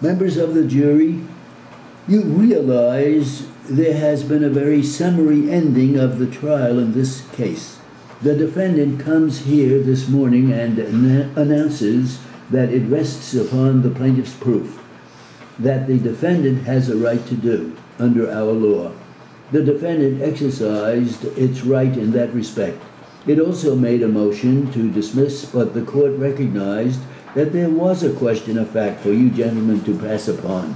Members of the jury, you realize there has been a very summary ending of the trial in this case. The defendant comes here this morning and announces that it rests upon the plaintiff's proof that the defendant has a right to do under our law. The defendant exercised its right in that respect. It also made a motion to dismiss, but the court recognized that there was a question of fact for you gentlemen to pass upon.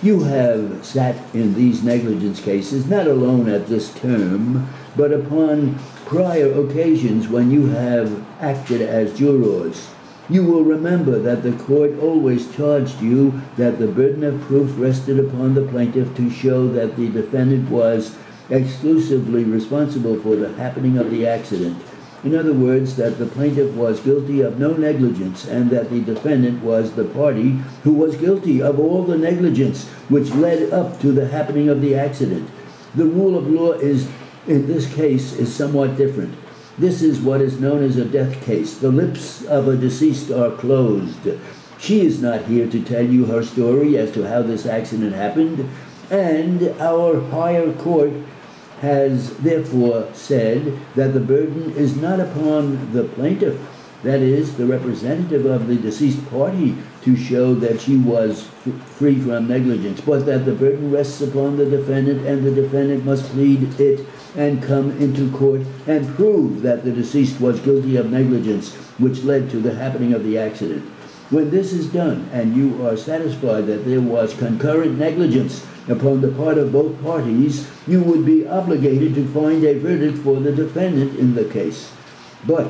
You have sat in these negligence cases not alone at this term, but upon prior occasions when you have acted as jurors. You will remember that the court always charged you that the burden of proof rested upon the plaintiff to show that the defendant was exclusively responsible for the happening of the accident. In other words, that the plaintiff was guilty of no negligence and that the defendant was the party who was guilty of all the negligence which led up to the happening of the accident. The rule of law in this case is somewhat different. This is what is known as a death case. The lips of a deceased are closed. She is not here to tell you her story as to how this accident happened, and our higher court has therefore said that the burden is not upon the plaintiff, that is, the representative of the deceased party, to show that she was free from negligence, but that the burden rests upon the defendant, and the defendant must plead it and come into court and prove that the deceased was guilty of negligence, which led to the happening of the accident. When this is done, and you are satisfied that there was concurrent negligence upon the part of both parties, you would be obligated to find a verdict for the defendant in the case. But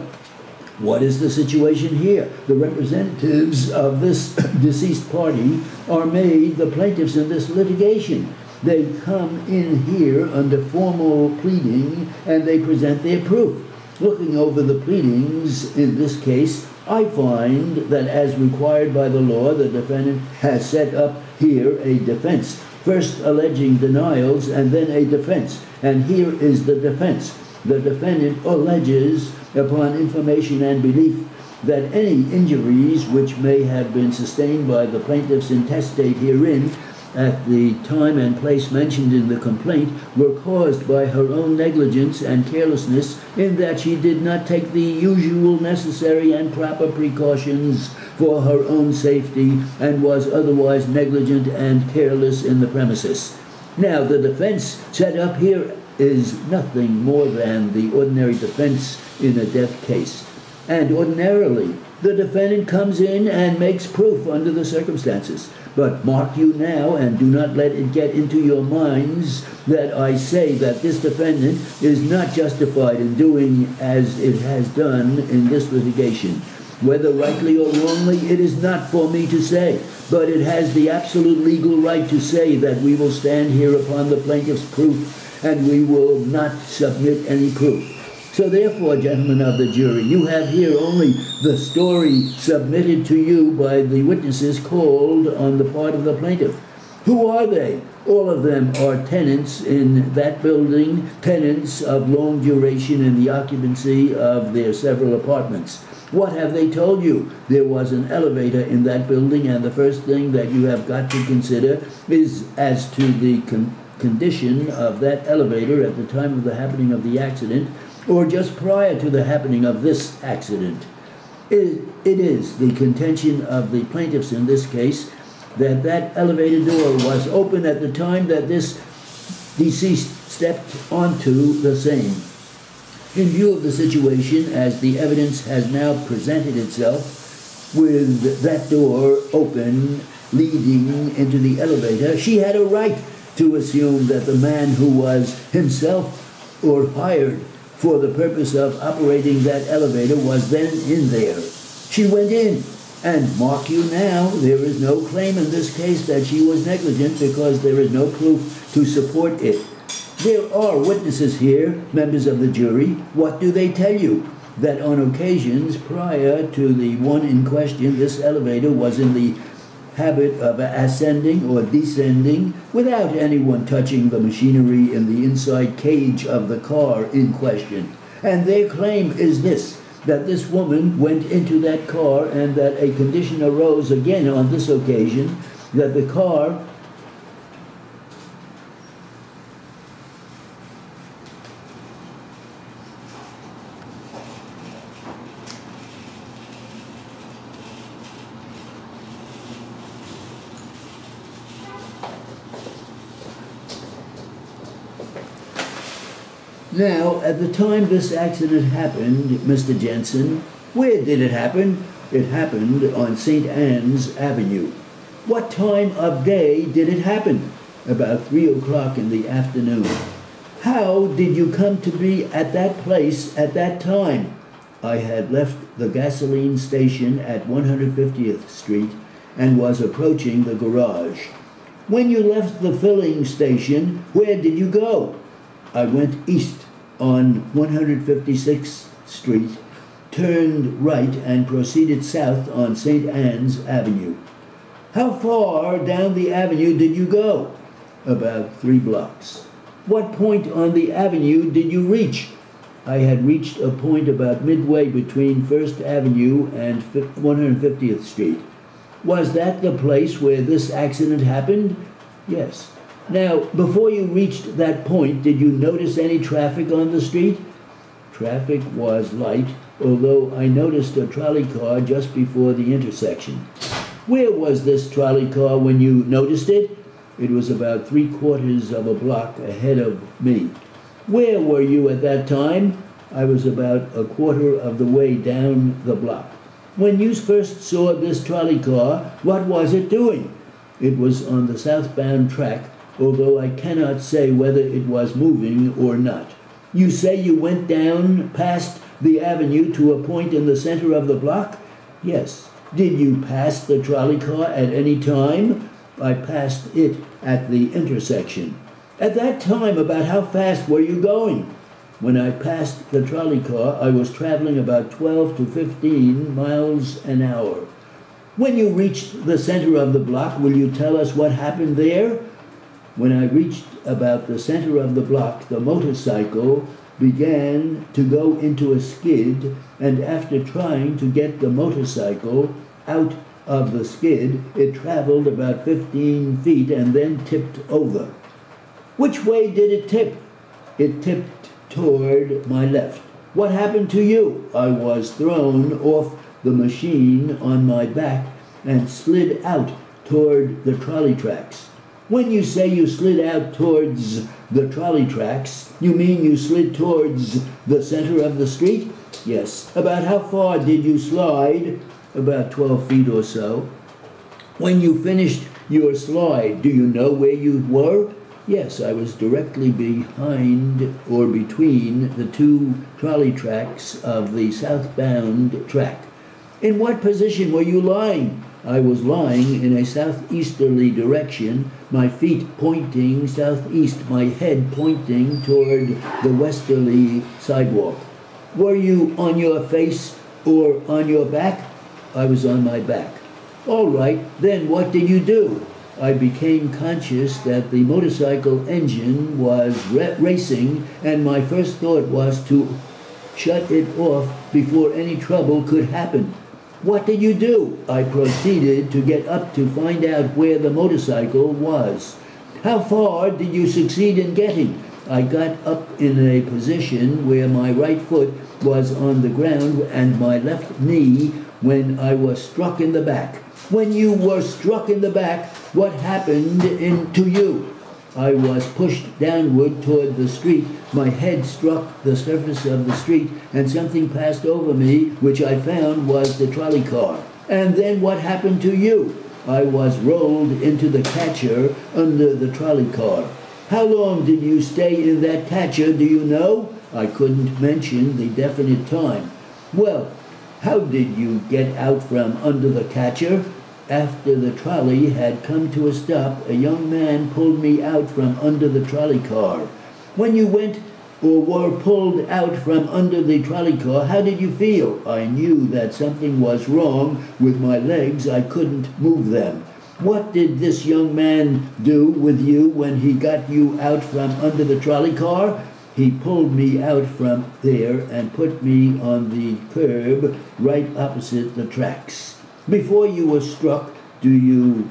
what is the situation here? The representatives of this deceased party are made the plaintiffs in this litigation. They come in here under formal pleading and they present their proof. Looking over the pleadings in this case, I find that as required by the law, the defendant has set up here a defense, first alleging denials and then a defense. And here is the defense. The defendant alleges, upon information and belief, that any injuries which may have been sustained by the plaintiff's intestate herein at the time and place mentioned in the complaint were caused by her own negligence and carelessness, in that she did not take the usual necessary and proper precautions for her own safety and was otherwise negligent and careless in the premises. Now, the defense set up here is nothing more than the ordinary defense in a death case. And ordinarily, the defendant comes in and makes proof under the circumstances. But mark you now, and do not let it get into your minds, that I say that this defendant is not justified in doing as it has done in this litigation. Whether rightly or wrongly, it is not for me to say, but it has the absolute legal right to say that we will stand here upon the plaintiff's proof, and we will not submit any proof. So therefore, gentlemen of the jury, you have here only the story submitted to you by the witnesses called on the part of the plaintiff. Who are they? All of them are tenants in that building, tenants of long duration in the occupancy of their several apartments. What have they told you? There was an elevator in that building, and the first thing that you have got to consider is as to the condition of that elevator at the time of the happening of the accident, or just prior to the happening of this accident. It is the contention of the plaintiffs in this case that that elevator door was open at the time that this deceased stepped onto the same. In view of the situation, as the evidence has now presented itself, with that door open leading into the elevator, she had a right to assume that the man who was himself or hired for the purpose of operating that elevator was then in there. She went in, and mark you now, there is no claim in this case that she was negligent because there is no proof to support it. There are witnesses here, members of the jury. What do they tell you? That on occasions prior to the one in question, this elevator was in the habit of ascending or descending without anyone touching the machinery in the inside cage of the car in question. And their claim is this, that this woman went into that car and that a condition arose again on this occasion that the car Now, at the time this accident happened, Mr. Jensen, where did it happen? It happened on St. Anne's Avenue. What time of day did it happen? About 3 o'clock in the afternoon. How did you come to be at that place at that time? I had left the gasoline station at 150th Street and was approaching the garage. When you left the filling station, where did you go? I went east on 156th Street, turned right and proceeded south on St. Anne's Avenue. How far down the avenue did you go? About 3 blocks. What point on the avenue did you reach? I had reached a point about midway between 1st Avenue and 150th Street. Was that the place where this accident happened? Yes. Now, before you reached that point, did you notice any traffic on the street? Traffic was light, although I noticed a trolley car just before the intersection. Where was this trolley car when you noticed it? It was about 3/4 of a block ahead of me. Where were you at that time? I was about a quarter of the way down the block. When you first saw this trolley car, what was it doing? It was on the southbound track, although I cannot say whether it was moving or not. You say you went down past the avenue to a point in the center of the block? Yes. Did you pass the trolley car at any time? I passed it at the intersection. At that time, about how fast were you going? When I passed the trolley car, I was traveling about 12 to 15 miles an hour. When you reached the center of the block, will you tell us what happened there? When I reached about the center of the block, the motorcycle began to go into a skid, and after trying to get the motorcycle out of the skid, it traveled about 15 feet and then tipped over. Which way did it tip? It tipped toward my left. What happened to you? I was thrown off the machine on my back and slid out toward the trolley tracks. When you say you slid out towards the trolley tracks, you mean you slid towards the center of the street? Yes. About how far did you slide? About 12 feet or so. When you finished your slide, do you know where you were? Yes, I was directly behind or between the 2 trolley tracks of the southbound track. In what position were you lying? I was lying in a southeasterly direction, my feet pointing southeast, my head pointing toward the westerly sidewalk. Were you on your face or on your back? I was on my back. All right, then what did you do? I became conscious that the motorcycle engine was racing, and my first thought was to shut it off before any trouble could happen. What did you do? I proceeded to get up to find out where the motorcycle was. How far did you succeed in getting? I got up in a position where my right foot was on the ground and my left knee when I was struck in the back. When you were struck in the back, what happened to you? I was pushed downward toward the street. My head struck the surface of the street, and something passed over me, which I found was the trolley car. And then what happened to you? I was rolled into the catcher under the trolley car. How long did you stay in that catcher, do you know? I couldn't mention the definite time. Well, how did you get out from under the catcher? After the trolley had come to a stop, a young man pulled me out from under the trolley car. When you went or were pulled out from under the trolley car, how did you feel? I knew that something was wrong with my legs. I couldn't move them. What did this young man do with you when he got you out from under the trolley car? He pulled me out from there and put me on the curb right opposite the tracks. Before you were struck, do you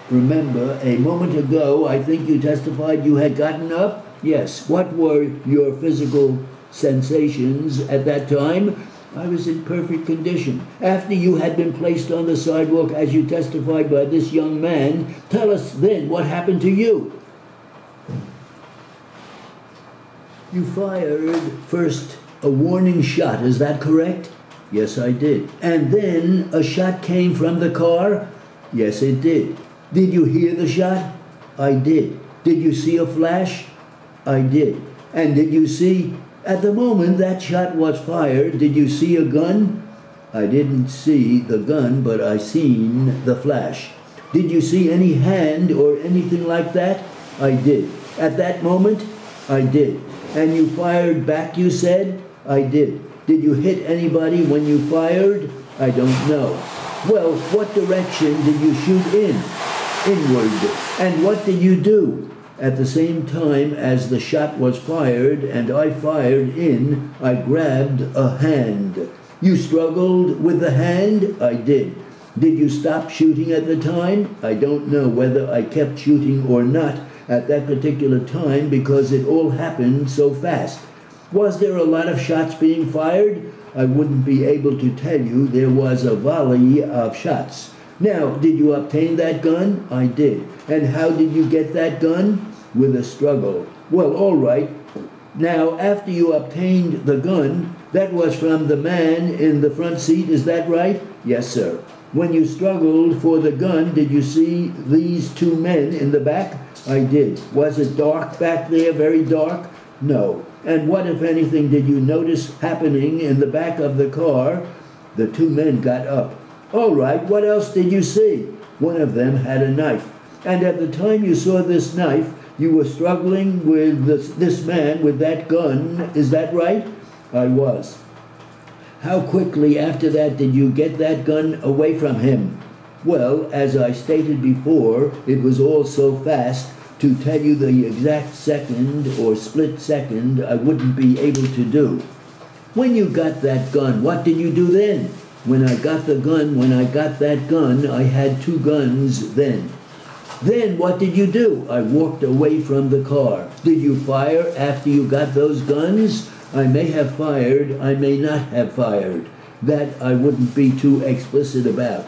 remember, a moment ago, I think you testified you had gotten up? Yes. What were your physical sensations at that time? I was in perfect condition. After you had been placed on the sidewalk, as you testified by this young man, tell us then what happened to you. You fired first a warning shot, is that correct? Yes, I did. And then a shot came from the car? Yes, it did. Did you hear the shot? I did. Did you see a flash? I did. And did you see, at the moment that shot was fired, did you see a gun? I didn't see the gun, but I seen the flash. Did you see any hand or anything like that? I did. At that moment? I did. And you fired back, you said? I did. Did you hit anybody when you fired? I don't know. Well, what direction did you shoot in? Inward. And what did you do? At the same time as the shot was fired and I fired in, I grabbed a hand. You struggled with the hand? I did. Did you stop shooting at the time? I don't know whether I kept shooting or not at that particular time because it all happened so fast. Was there a lot of shots being fired? I wouldn't be able to tell you. There was a volley of shots. Now, did you obtain that gun? I did. And how did you get that gun? With a struggle. Well, all right. Now, after you obtained the gun, that was from the man in the front seat, is that right? Yes, sir. When you struggled for the gun, did you see these two men in the back? I did. Was it dark back there, very dark? No. And what, if anything, did you notice happening in the back of the car? The two men got up. All right, what else did you see? One of them had a knife. And at the time you saw this knife, you were struggling with this man with that gun, is that right? I was. How quickly after that did you get that gun away from him? Well, as I stated before, it was all so fast. To tell you the exact second or split second, I wouldn't be able to do. When you got that gun, what did you do then? When I got that gun, I had two guns then. Then what did you do? I walked away from the car. Did you fire after you got those guns? I may have fired, I may not have fired. That I wouldn't be too explicit about.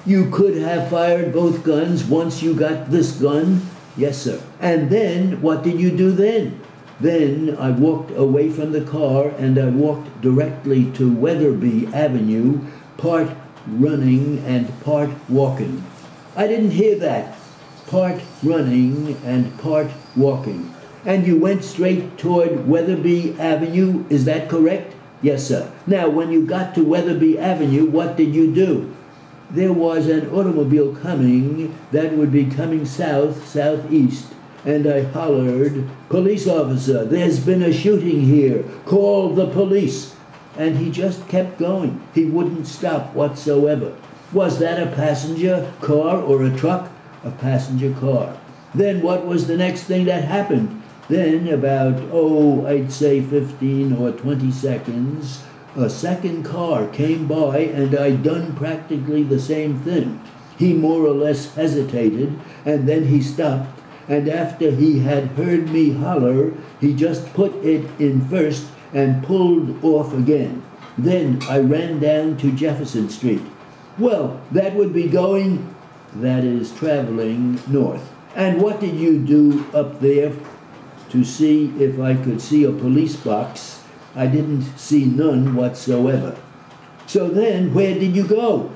You could have fired both guns once you got this gun? Yes, sir. And then, what did you do then? Then I walked away from the car and I walked directly to Weatherby Avenue, part running and part walking. I didn't hear that. Part running and part walking. And you went straight toward Weatherby Avenue, is that correct? Yes, sir. Now, when you got to Weatherby Avenue, what did you do? There was an automobile coming that would be coming southeast, and I hollered, "Police officer, there's been a shooting here. Call the police." And he just kept going. He wouldn't stop whatsoever. Was that a passenger car or a truck? A passenger car. Then what was the next thing that happened? Then about, I'd say 15 or 20 seconds, a second car came by and I done practically the same thing. He more or less hesitated and then he stopped, and after he had heard me holler, he just put it in first and pulled off again. Then I ran down to Jefferson Street. Well, that would be going, that is traveling north. And what did you do up there to see if I could see a police box? I didn't see none whatsoever. So then, where did you go?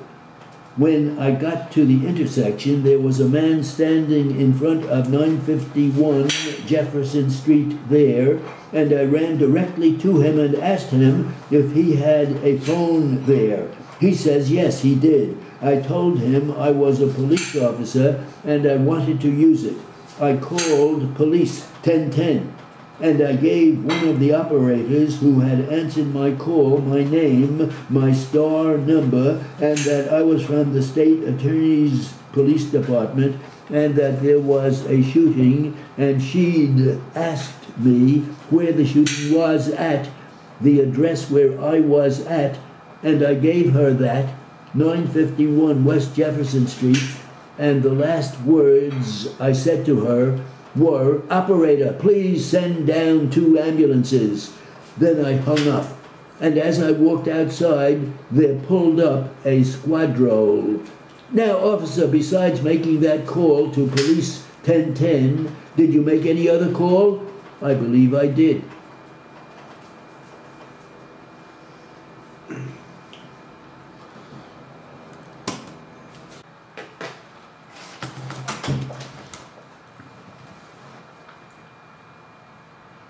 When I got to the intersection, there was a man standing in front of 951 Jefferson Street there, and I ran directly to him and asked him if he had a phone there. He says yes, he did. I told him I was a police officer and I wanted to use it. I called police 1010. And I gave one of the operators who had answered my call my name, my star number, and that I was from the state attorney's police department, and that there was a shooting, and she'd asked me where the shooting was at, the address where I was at, and I gave her that, 951 West Jefferson Street, and the last words I said to her were, "Operator, please send down 2 ambulances." Then I hung up, and as I walked outside, there pulled up a squadron. "Now, officer, besides making that call to Police 1010, did you make any other call?" "I believe I did."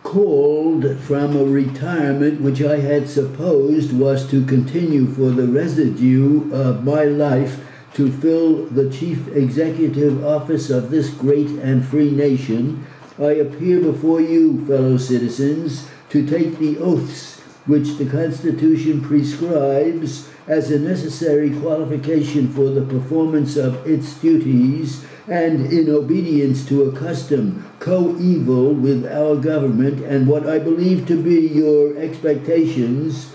Called from a retirement which I had supposed was to continue for the residue of my life to fill the chief executive office of this great and free nation, I appear before you, fellow citizens, to take the oaths which the Constitution prescribes as a necessary qualification for the performance of its duties, and in obedience to a custom coeval with our government and what I believe to be your expectations,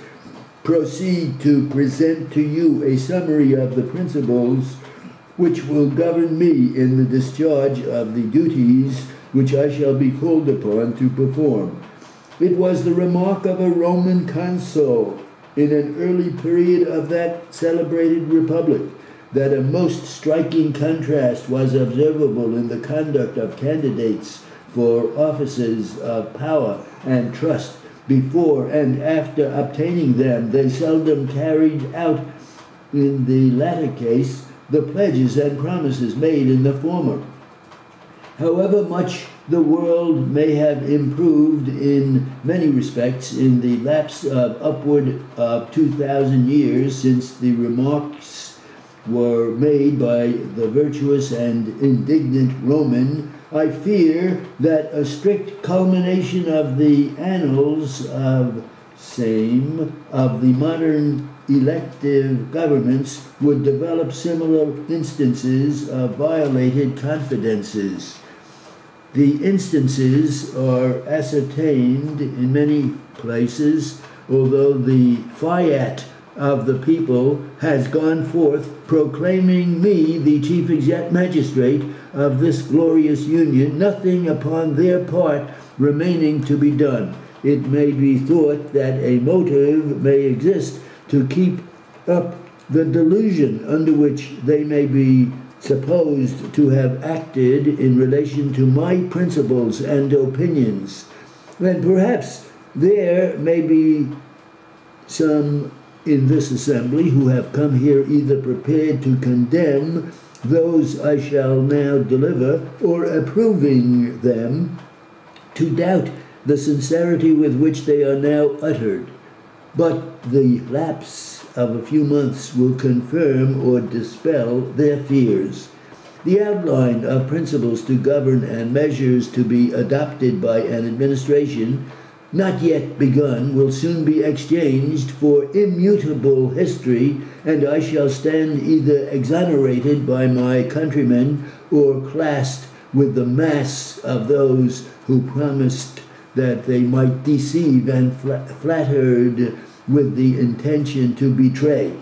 proceed to present to you a summary of the principles which will govern me in the discharge of the duties which I shall be called upon to perform. It was the remark of a Roman consul in an early period of that celebrated republic that a most striking contrast was observable in the conduct of candidates for offices of power and trust. Before and after obtaining them, they seldom carried out, in the latter case, the pledges and promises made in the former. However much the world may have improved in many respects in the lapse of upward of 2,000 years since the remarks were made by the virtuous and indignant Roman, I fear that a strict culmination of the annals of the modern elective governments would develop similar instances of violated confidences. The instances are ascertained in many places, although the fiat of the people has gone forth proclaiming me the chief magistrate of this glorious union, nothing upon their part remaining to be done. It may be thought that a motive may exist to keep up the delusion under which they may be supposed to have acted in relation to my principles and opinions. And perhaps there may be some in this assembly who have come here either prepared to condemn those I shall now deliver, or approving them, to doubt the sincerity with which they are now uttered. But the lapse of a few months will confirm or dispel their fears. The outline of principles to govern and measures to be adopted by an administration not yet begun will soon be exchanged for immutable history, and I shall stand either exonerated by my countrymen or classed with the mass of those who promised that they might deceive and flattered with the intention to betray.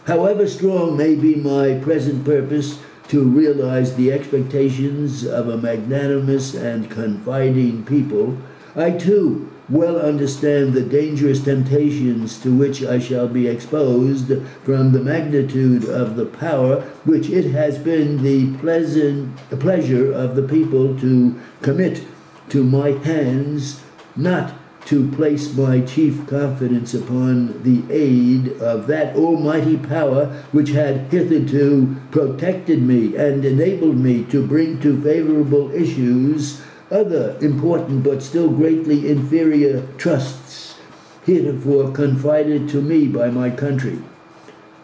However strong may be my present purpose to realize the expectations of a magnanimous and confiding people, I too well understand the dangerous temptations to which I shall be exposed from the magnitude of the power which it has been the pleasure of the people to commit to my hands, not to place my chief confidence upon the aid of that almighty power which had hitherto protected me and enabled me to bring to favorable issues other important but still greatly inferior trusts heretofore confided to me by my country.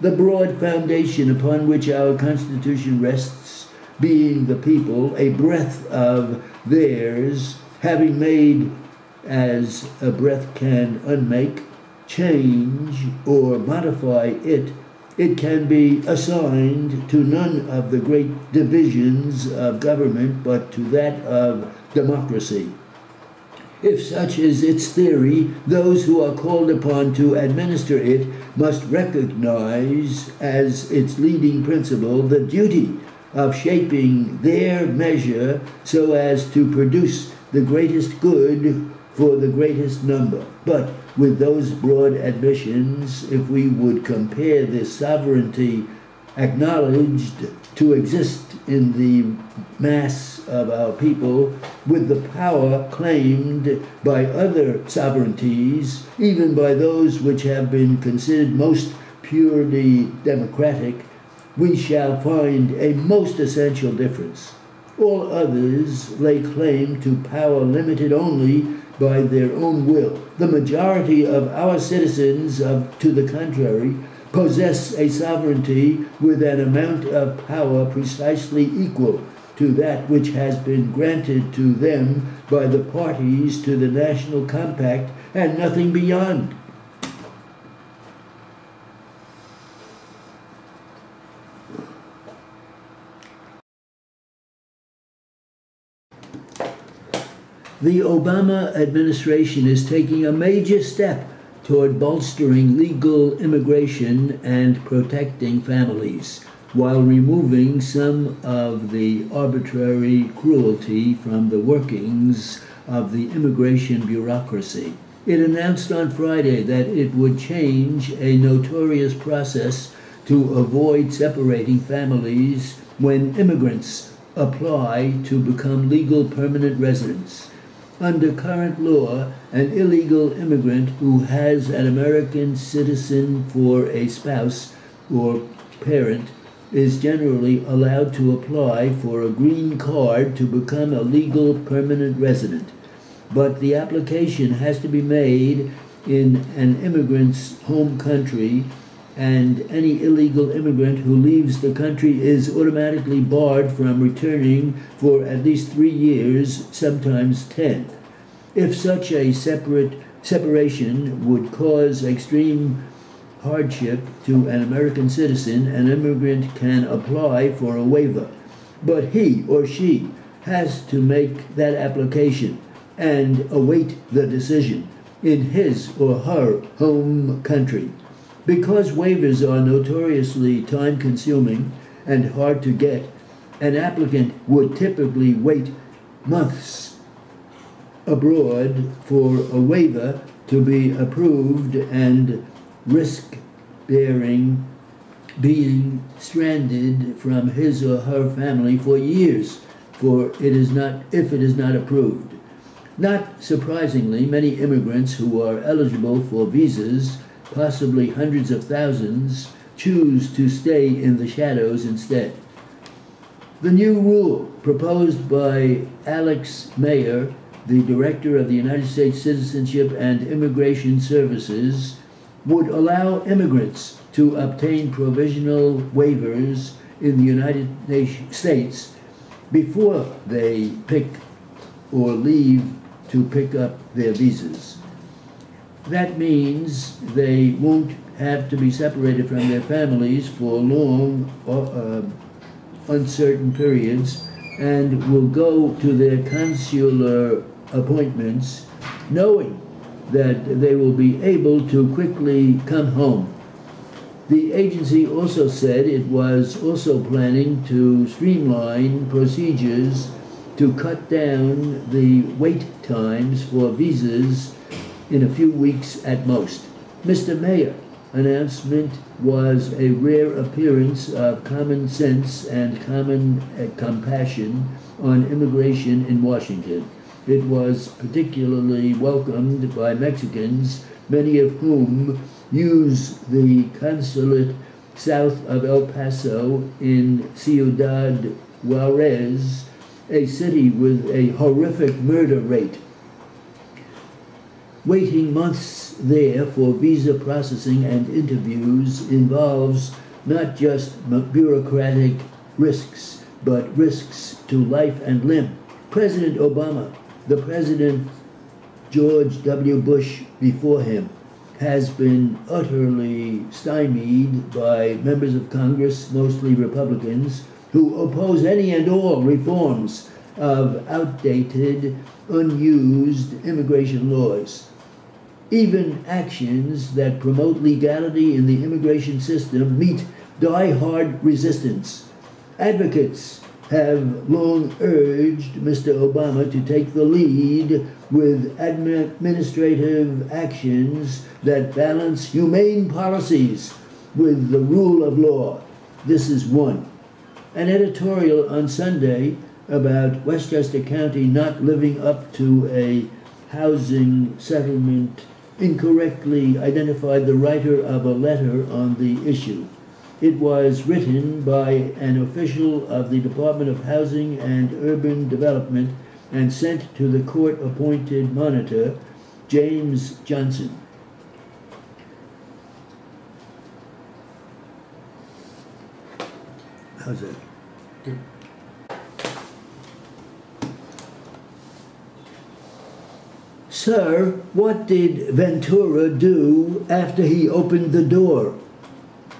The broad foundation upon which our Constitution rests, being the people, a breath of theirs, having made as a breath can unmake, change, or modify it, it can be assigned to none of the great divisions of government but to that of democracy. If such is its theory, those who are called upon to administer it must recognize as its leading principle the duty of shaping their measure so as to produce the greatest good for the greatest number. But with those broad admissions, if we would compare the sovereignty acknowledged to exist in the mass of our people with the power claimed by other sovereignties, even by those which have been considered most purely democratic, we shall find a most essential difference. All others lay claim to power limited only by their own will. The majority of our citizens, to the contrary, possess a sovereignty with an amount of power precisely equal to that which has been granted to them by the parties to the national compact, and nothing beyond. The Obama administration is taking a major step toward bolstering legal immigration and protecting families, while removing some of the arbitrary cruelty from the workings of the immigration bureaucracy. It announced on Friday that it would change a notorious process to avoid separating families when immigrants apply to become legal permanent residents. Under current law, an illegal immigrant who has an American citizen for a spouse or parent is generally allowed to apply for a green card to become a legal permanent resident. But the application has to be made in an immigrant's home country, and any illegal immigrant who leaves the country is automatically barred from returning for at least 3 years, sometimes 10. If such a separation would cause extreme hardship to an American citizen, an immigrant can apply for a waiver, but he or she has to make that application and await the decision in his or her home country. Because waivers are notoriously time-consuming and hard to get, an applicant would typically wait months abroad for a waiver to be approved and risk being stranded from his or her family for years if it is not approved. Not surprisingly, many immigrants who are eligible for visas, possibly hundreds of thousands, choose to stay in the shadows instead. The new rule proposed by Alex Mayer, the Director of the United States Citizenship and Immigration Services, would allow immigrants to obtain provisional waivers in the United States before they pick or leave to pick up their visas. That means they won't have to be separated from their families for long, uncertain periods, and will go to their consular appointments knowing that they will be able to quickly come home. The agency also said it was also planning to streamline procedures to cut down the wait times for visas in a few weeks at most. Mr. Mayer's announcement was a rare appearance of common sense and common compassion on immigration in Washington. It was particularly welcomed by Mexicans, many of whom use the consulate south of El Paso in Ciudad Juarez, a city with a horrific murder rate. Waiting months there for visa processing and interviews involves not just bureaucratic risks, but risks to life and limb. President Obama, the President George W. Bush before him, has been utterly stymied by members of Congress, mostly Republicans, who oppose any and all reforms of outdated, unused immigration laws. Even actions that promote legality in the immigration system meet die-hard resistance. Advocates have long urged Mr. Obama to take the lead with administrative actions that balance humane policies with the rule of law. This is one. An editorial on Sunday about Westchester County not living up to a housing settlement incorrectly identified the writer of a letter on the issue. It was written by an official of the Department of Housing and Urban Development and sent to the court-appointed monitor, James Johnson. How's that? Good. Sir, what did Ventura do after he opened the door?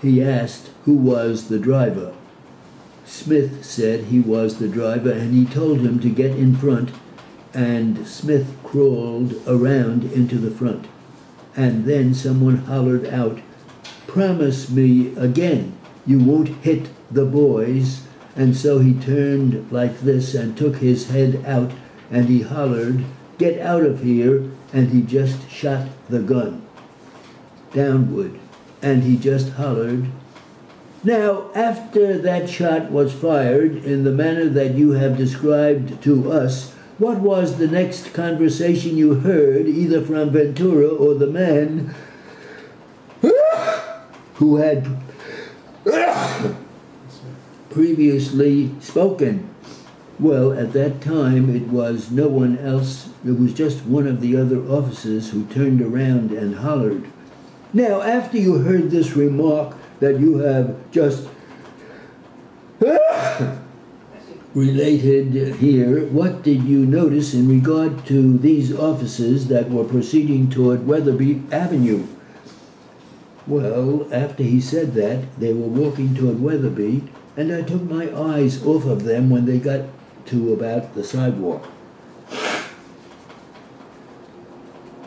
He asked who was the driver. Smith said he was the driver, and he told him to get in front, and Smith crawled around into the front. And then someone hollered out, "Promise me again you won't hit the boys." And so he turned like this and took his head out, and he hollered, "Get out of here," and he just shot the gun downward, and he just hollered. Now, after that shot was fired in the manner that you have described to us, what was the next conversation you heard, either from Ventura or the man who had previously spoken? Well, at that time, it was no one else. It was just one of the other officers who turned around and hollered. Now, after you heard this remark that you have just related here, what did you notice in regard to these officers that were proceeding toward Weatherby Avenue? Well, after he said that, they were walking toward Weatherby, and I took my eyes off of them when they got to about the sidewalk.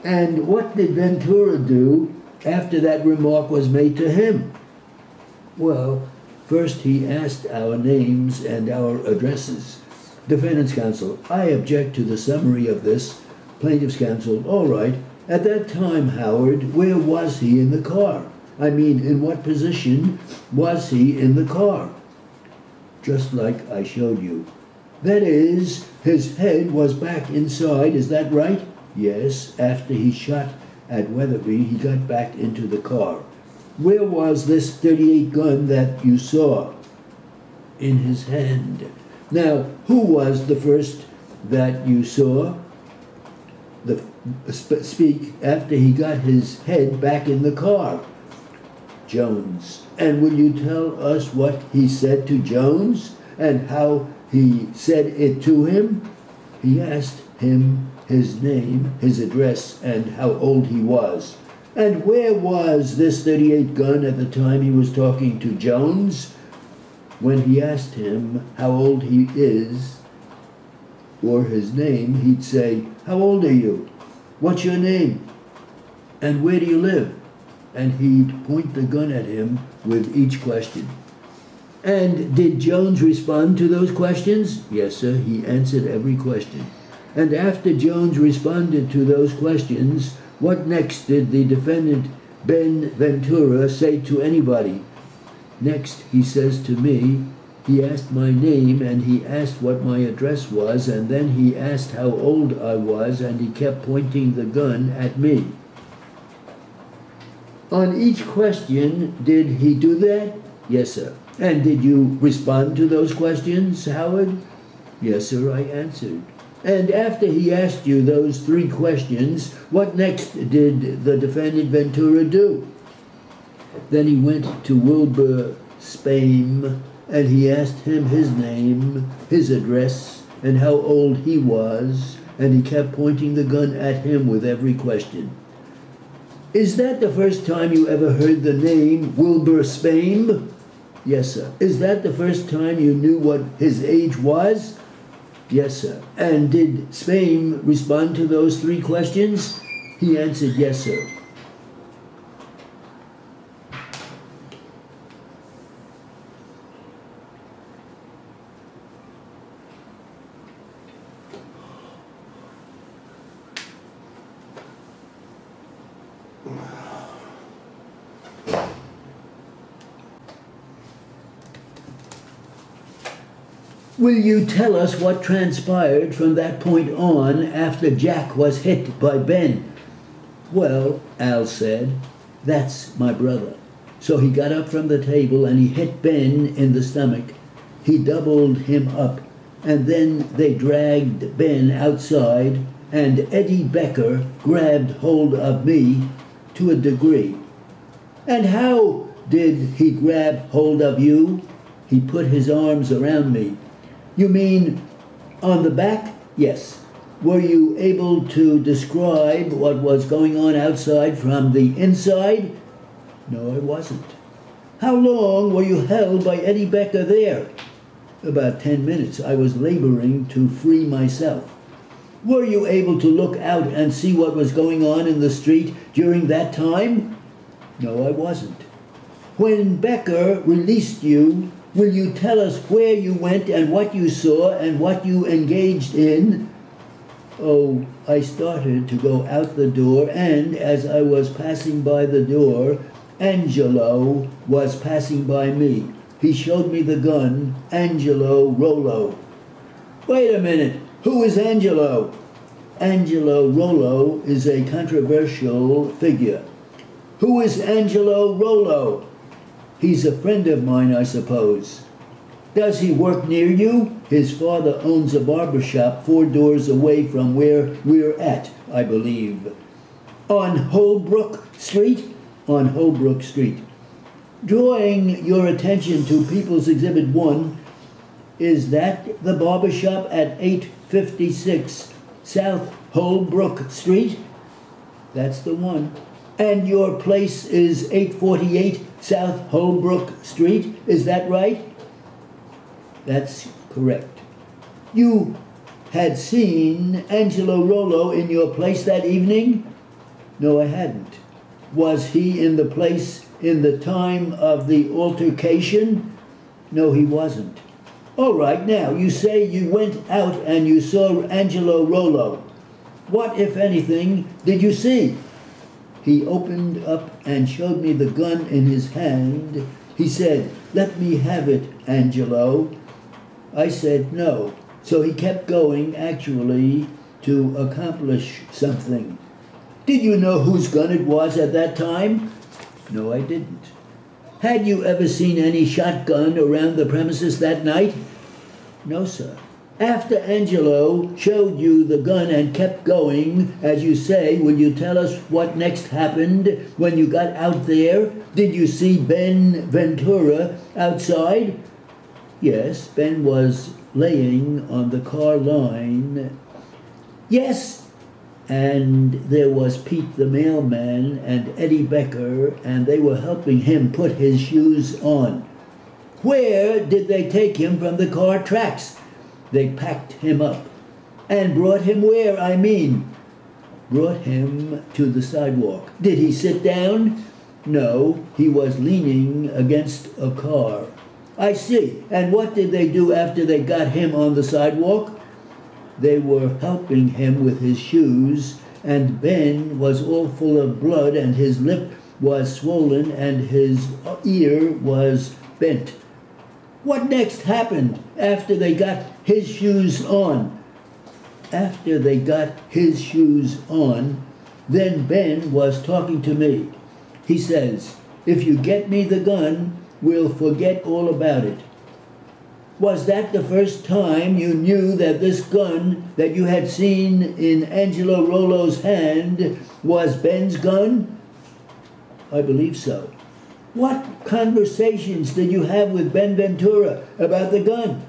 And what did Ventura do after that remark was made to him? Well, first he asked our names and our addresses. Defendant's counsel, I object to the summary of this. Plaintiff's counsel, all right. At that time, Howard, where was he in the car? I mean, in what position was he in the car? Just like I showed you. That is, his head was back inside, is that right? Yes, after he shot at Weatherby, he got back into the car. Where was this .38 gun that you saw? In his hand. Now, who was the first that you saw speak after he got his head back in the car? Jones. And will you tell us what he said to Jones and how he said it to him? He asked him his name, his address, and how old he was. And where was this .38 gun at the time he was talking to Jones? When he asked him how old he is, or his name, he'd say, how old are you? What's your name? And where do you live? And he'd point the gun at him with each question. And did Jones respond to those questions? Yes, sir, he answered every question. And after Jones responded to those questions, what next did the defendant, Ben Ventura, say to anybody? Next, he says to me, he asked my name and he asked what my address was, and then he asked how old I was, and he kept pointing the gun at me. On each question, did he do that? Yes, sir. And did you respond to those questions, Howard? Yes, sir, I answered. And after he asked you those three questions, what next did the defendant Ventura do? Then he went to Wilbur Spain, and he asked him his name, his address, and how old he was, and he kept pointing the gun at him with every question. Is that the first time you ever heard the name Wilbur Spain? Yes, sir. Is that the first time you knew what his age was? Yes, sir. And did Spain respond to those three questions? He answered, yes, sir. Will you tell us what transpired from that point on after Jack was hit by Ben? Well, Al said, that's my brother. So he got up from the table and he hit Ben in the stomach. He doubled him up, and then they dragged Ben outside, and Eddie Becker grabbed hold of me to a degree. And how did he grab hold of you? He put his arms around me. You mean on the back? Yes. Were you able to describe what was going on outside from the inside? No, I wasn't. How long were you held by Eddie Becker there? About 10 minutes. I was laboring to free myself. Were you able to look out and see what was going on in the street during that time? No, I wasn't. When Becker released you, will you tell us where you went and what you saw and what you engaged in? Oh, I started to go out the door, and as I was passing by the door, Angelo was passing by me. He showed me the gun, Angelo Rollo. Wait a minute, who is Angelo? Angelo Rollo is a controversial figure. Who is Angelo Rollo? He's a friend of mine, I suppose. Does he work near you? His father owns a barber shop 4 doors away from where we're at, I believe. On Holbrook Street? On Holbrook Street. Drawing your attention to People's Exhibit 1, is that the barber shop at 856 South Holbrook Street? That's the one. And your place is 848 South Holbrook Street, is that right? That's correct. You had seen Angelo Rollo in your place that evening? No, I hadn't. Was he in the place in the time of the altercation? No, he wasn't. All right, now, you say you went out and you saw Angelo Rollo. What, if anything, did you see? He opened up and showed me the gun in his hand. He said, "Let me have it, Angelo." I said no. So he kept going, actually, to accomplish something. Did you know whose gun it was at that time? No, I didn't. Had you ever seen any shotgun around the premises that night? No, sir. After Angelo showed you the gun and kept going, as you say, will you tell us what next happened when you got out there? Did you see Ben Ventura outside? Yes, Ben was laying on the car line. Yes, and there was Pete the mailman and Eddie Becker, and they were helping him put his shoes on. Where did they take him from the car tracks? They packed him up. And brought him where, I mean? Brought him to the sidewalk. Did he sit down? No, he was leaning against a car. I see. And what did they do after they got him on the sidewalk? They were helping him with his shoes, and Ben was all full of blood, and his lip was swollen, and his ear was bent. What next happened after they got his shoes on? After they got his shoes on, then Ben was talking to me. He says, "If you get me the gun, we'll forget all about it." Was that the first time you knew that this gun that you had seen in Angelo Rollo's hand was Ben's gun? I believe so. What conversations did you have with Ben Ventura about the gun?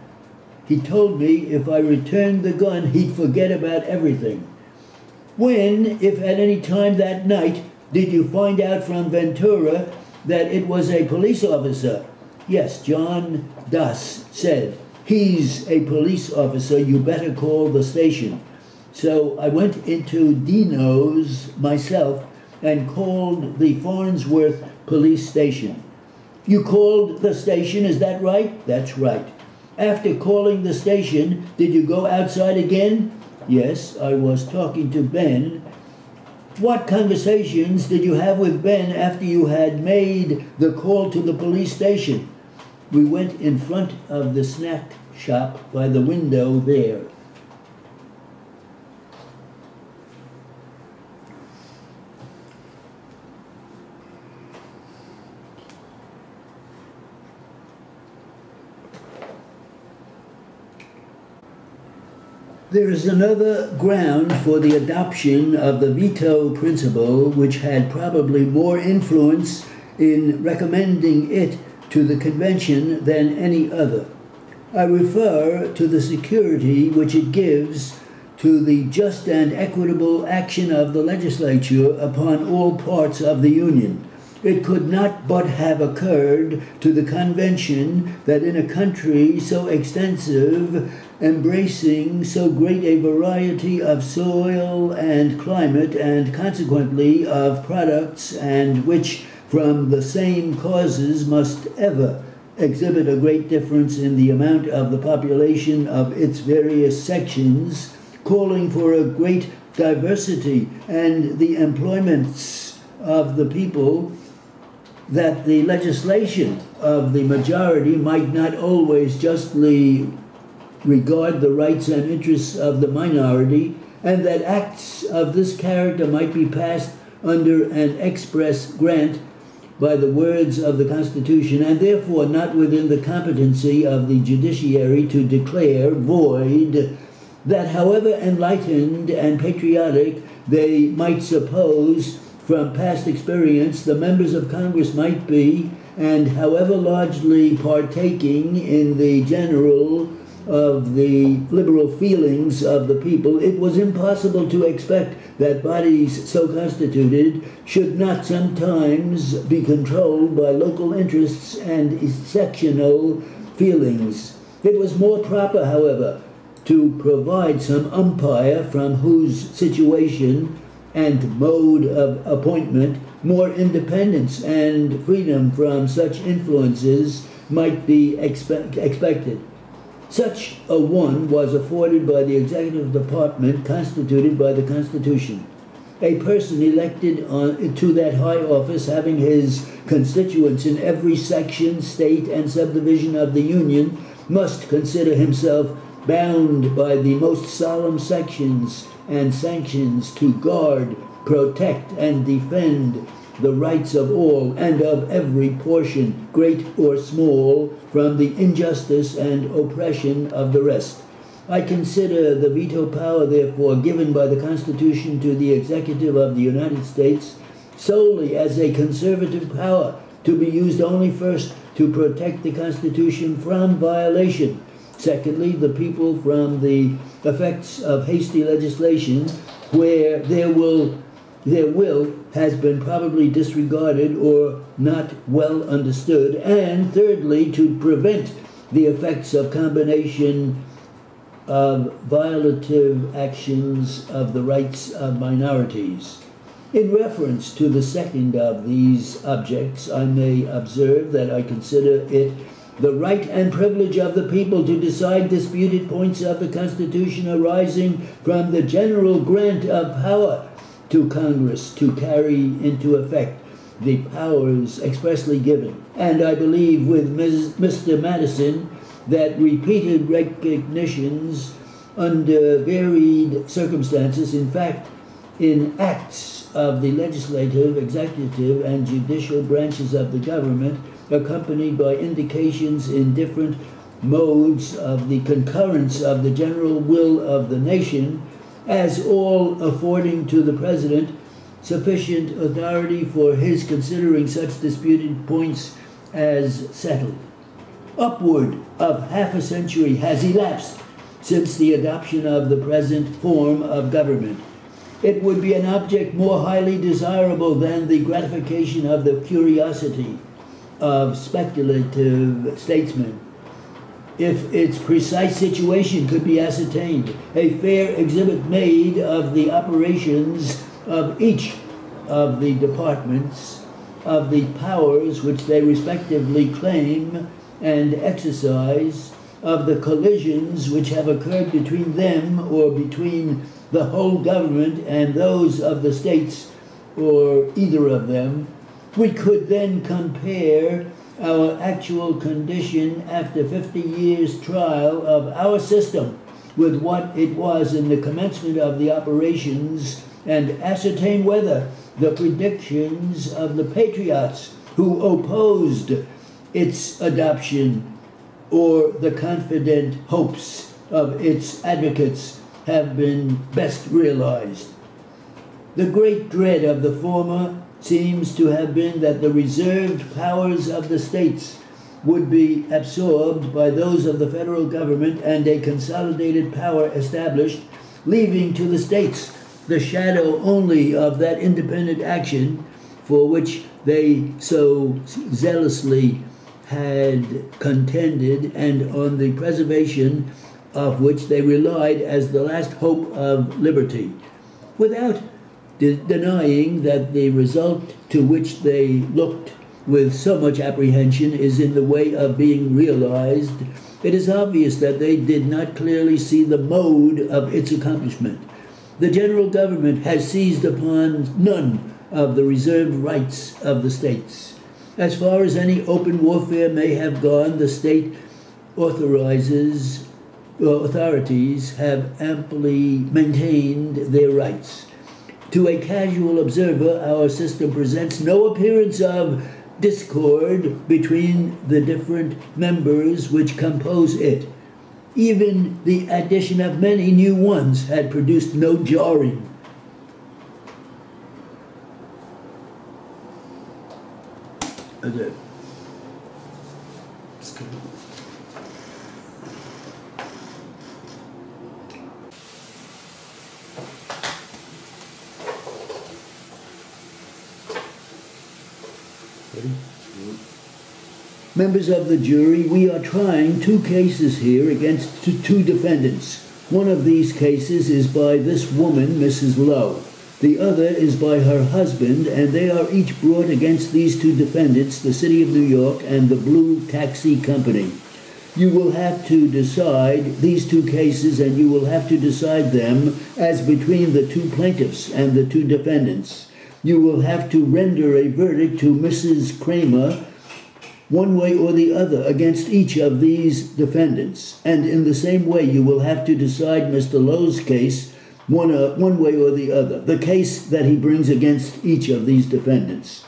He told me if I returned the gun, he'd forget about everything. When, if at any time that night, did you find out from Ventura that it was a police officer? Yes, John Duss said, "He's a police officer, you better call the station." So I went into Dino's myself and called the Farnsworth police station. You called the station, is that right? That's right. After calling the station, did you go outside again? Yes, I was talking to Ben. What conversations did you have with Ben after you had made the call to the police station? We went in front of the snack shop by the window there. There is another ground for the adoption of the veto principle, which had probably more influence in recommending it to the convention than any other. I refer to the security which it gives to the just and equitable action of the legislature upon all parts of the Union. It could not but have occurred to the convention that in a country so extensive, embracing so great a variety of soil and climate, and consequently of products, and which from the same causes must ever exhibit a great difference in the amount of the population of its various sections, calling for a great diversity and the employments of the people, that the legislation of the majority might not always justly regard the rights and interests of the minority, and that acts of this character might be passed under an express grant by the words of the Constitution, and therefore not within the competency of the judiciary to declare void, that however enlightened and patriotic they might suppose from past experience the members of Congress might be, and however largely partaking in the general of the liberal feelings of the people, it was impossible to expect that bodies so constituted should not sometimes be controlled by local interests and sectional feelings. It was more proper, however, to provide some umpire from whose situation and mode of appointment more independence and freedom from such influences might be expected. Such a one was afforded by the executive department constituted by the Constitution. A person elected to that high office, having his constituents in every section, state, and subdivision of the Union, must consider himself bound by the most solemn sections and sanctions to guard, protect, and defend the rights of all and of every portion, great or small, from the injustice and oppression of the rest. I consider the veto power, therefore, given by the Constitution to the executive of the United States solely as a conservative power to be used only first to protect the Constitution from violation. Secondly, the people from the effects of hasty legislation where their will has been probably disregarded or not well understood. And thirdly, to prevent the effects of combination of violative actions of the rights of minorities. In reference to the second of these objects, I may observe that I consider it the right and privilege of the people to decide disputed points of the Constitution arising from the general grant of power to Congress to carry into effect the powers expressly given. And I believe with Mr. Madison that repeated recognitions under varied circumstances, in fact, in acts of the legislative, executive, and judicial branches of the government, accompanied by indications in different modes of the concurrence of the general will of the nation, as all affording to the President sufficient authority for his considering such disputed points as settled. Upward of half a century has elapsed since the adoption of the present form of government. It would be an object more highly desirable than the gratification of the curiosity of speculative statesmen if its precise situation could be ascertained, a fair exhibit made of the operations of each of the departments, of the powers which they respectively claim and exercise, of the collisions which have occurred between them or between the whole government and those of the states or either of them. We could then compare our actual condition after 50 years trial of our system with what it was in the commencement of the operations, and ascertain whether the predictions of the patriots who opposed its adoption or the confident hopes of its advocates have been best realized. The great dread of the former seems to have been that the reserved powers of the states would be absorbed by those of the federal government and a consolidated power established, leaving to the states the shadow only of that independent action for which they so zealously had contended and on the preservation of which they relied as the last hope of liberty, without denying that the result to which they looked with so much apprehension is in the way of being realized. It is obvious that they did not clearly see the mode of its accomplishment. The general government has seized upon none of the reserved rights of the states. As far as any open warfare may have gone, the state authorities have amply maintained their rights. To a casual observer, our system presents no appearance of discord between the different members which compose it. Even the addition of many new ones had produced no jarring. Okay. Members of the jury, we are trying two cases here against two defendants. One of these cases is by this woman, Mrs. Lowe. The other is by her husband, and they are each brought against these two defendants, the City of New York and the Blue Taxi Company. You will have to decide these two cases, and you will have to decide them as between the two plaintiffs and the two defendants. You will have to render a verdict to Mrs. Kramer one way or the other against each of these defendants. And in the same way, you will have to decide Mr. Lowe's case one way or the other, the case that he brings against each of these defendants.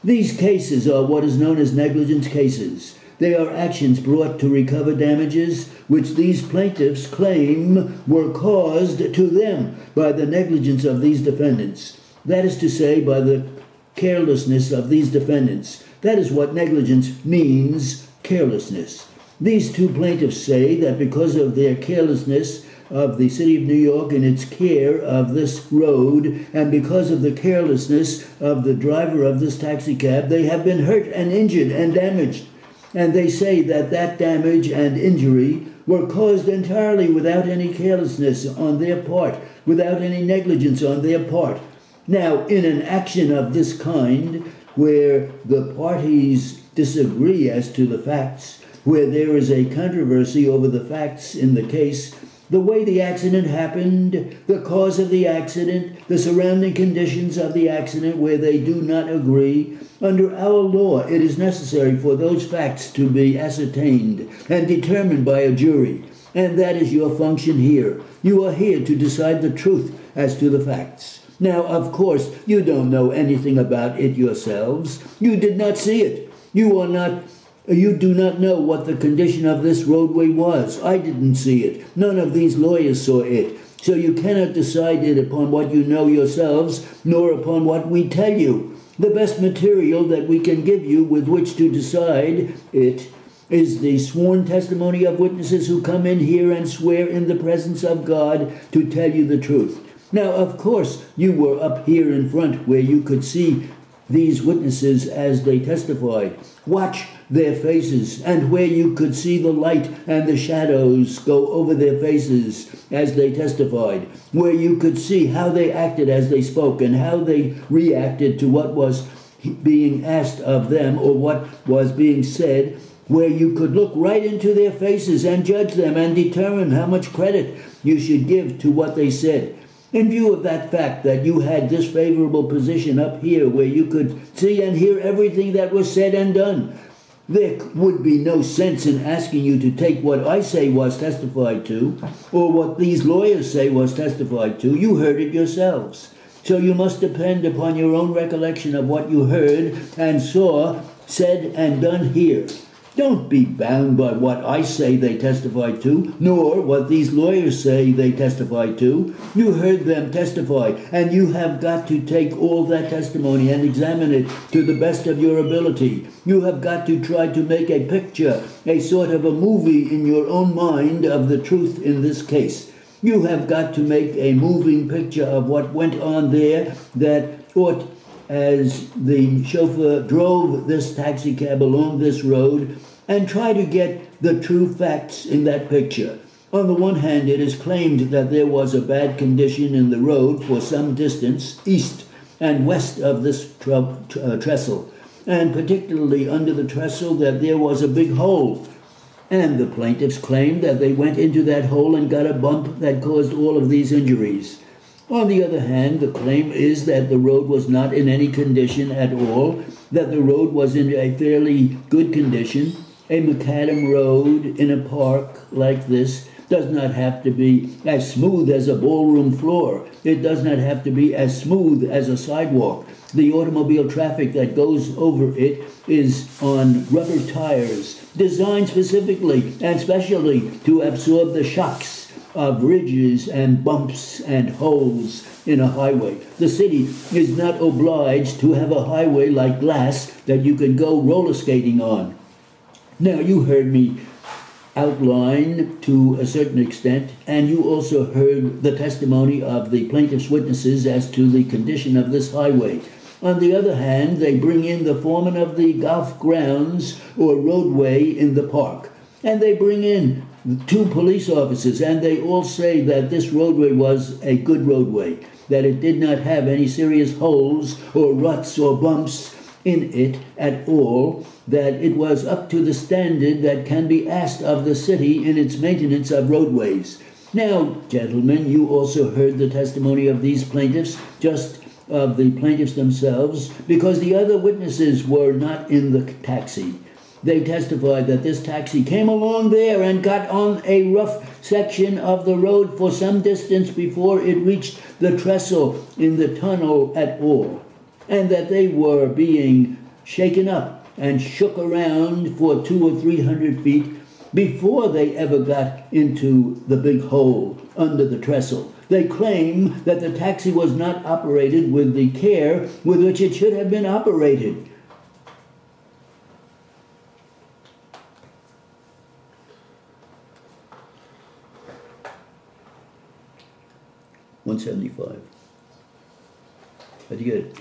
These cases are what is known as negligence cases. They are actions brought to recover damages which these plaintiffs claim were caused to them by the negligence of these defendants. That is to say, by the carelessness of these defendants. That is what negligence means, carelessness. These two plaintiffs say that because of their carelessness of the City of New York in its care of this road, and because of the carelessness of the driver of this taxi cab, they have been hurt and injured and damaged. And they say that that damage and injury were caused entirely without any carelessness on their part, without any negligence on their part. Now, in an action of this kind, where the parties disagree as to the facts, where there is a controversy over the facts in the case, the way the accident happened, the cause of the accident, the surrounding conditions of the accident where they do not agree, under our law it is necessary for those facts to be ascertained and determined by a jury. And that is your function here. You are here to decide the truth as to the facts. Now, of course, you don't know anything about it yourselves. You did not see it. You do not know what the condition of this roadway was. I didn't see it. None of these lawyers saw it. So you cannot decide it upon what you know yourselves, nor upon what we tell you. The best material that we can give you with which to decide it is the sworn testimony of witnesses who come in here and swear in the presence of God to tell you the truth. Now, of course, you were up here in front where you could see these witnesses as they testified. Watch their faces, and where you could see the light and the shadows go over their faces as they testified, where you could see how they acted as they spoke and how they reacted to what was being asked of them or what was being said, where you could look right into their faces and judge them and determine how much credit you should give to what they said. In view of that fact that you had this favorable position up here where you could see and hear everything that was said and done, there would be no sense in asking you to take what I say was testified to, or what these lawyers say was testified to. You heard it yourselves. So you must depend upon your own recollection of what you heard and saw, said, and done here. Don't be bound by what I say they testified to, nor what these lawyers say they testified to. You heard them testify, and you have got to take all that testimony and examine it to the best of your ability. You have got to try to make a picture, a sort of a movie in your own mind of the truth in this case. You have got to make a moving picture of what went on there that ought, as the chauffeur drove this taxi cab along this road, and try to get the true facts in that picture. On the one hand, it is claimed that there was a bad condition in the road for some distance east and west of this trestle, and particularly under the trestle that there was a big hole. And the plaintiffs claimed that they went into that hole and got a bump that caused all of these injuries. On the other hand, the claim is that the road was not in any condition at all, that the road was in a fairly good condition. A macadam road in a park like this does not have to be as smooth as a ballroom floor. It does not have to be as smooth as a sidewalk. The automobile traffic that goes over it is on rubber tires, designed specifically and specially to absorb the shocks of ridges and bumps and holes in a highway. The city is not obliged to have a highway like glass that you can go roller skating on. Now, you heard me outline to a certain extent, and you also heard the testimony of the plaintiff's witnesses as to the condition of this highway. On the other hand, they bring in the foreman of the golf grounds or roadway in the park, and they bring in 2 police officers, and they all say that this roadway was a good roadway, that it did not have any serious holes or ruts or bumps in it at all, that it was up to the standard that can be asked of the city in its maintenance of roadways. Now, gentlemen, you also heard the testimony of these plaintiffs, just of the plaintiffs themselves, because the other witnesses were not in the taxi. They testified that this taxi came along there and got on a rough section of the road for some distance before it reached the trestle in the tunnel at all, and that they were being shaken up and shook around for 200 or 300 feet before they ever got into the big hole under the trestle. They claim that the taxi was not operated with the care with which it should have been operated. $175. How'd you get it?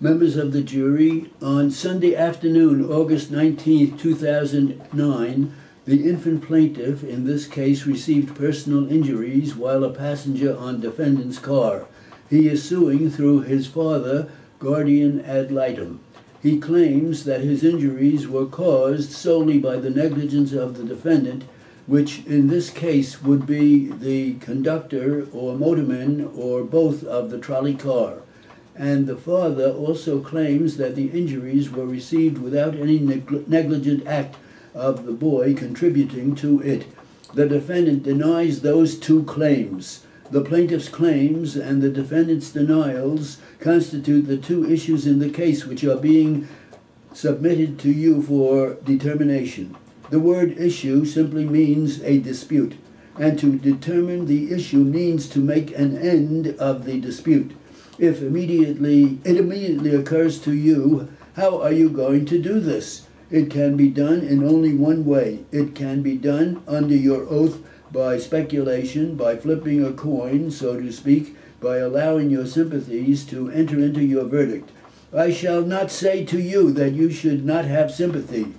Members of the jury, on Sunday afternoon, August 19, 2009, the infant plaintiff in this case received personal injuries while a passenger on defendant's car. He is suing through his father, guardian ad litem. He claims that his injuries were caused solely by the negligence of the defendant, which in this case would be the conductor or motorman or both of the trolley car. And the father also claims that the injuries were received without any negligent act of the boy contributing to it. The defendant denies those 2 claims. The plaintiff's claims and the defendant's denials constitute the 2 issues in the case which are being submitted to you for determination. The word issue simply means a dispute, and to determine the issue means to make an end of the dispute. If it immediately occurs to you, how are you going to do this? It can be done in only one way. It can be done under your oath by speculation, by flipping a coin, so to speak, by allowing your sympathies to enter into your verdict. I shall not say to you that you should not have sympathy.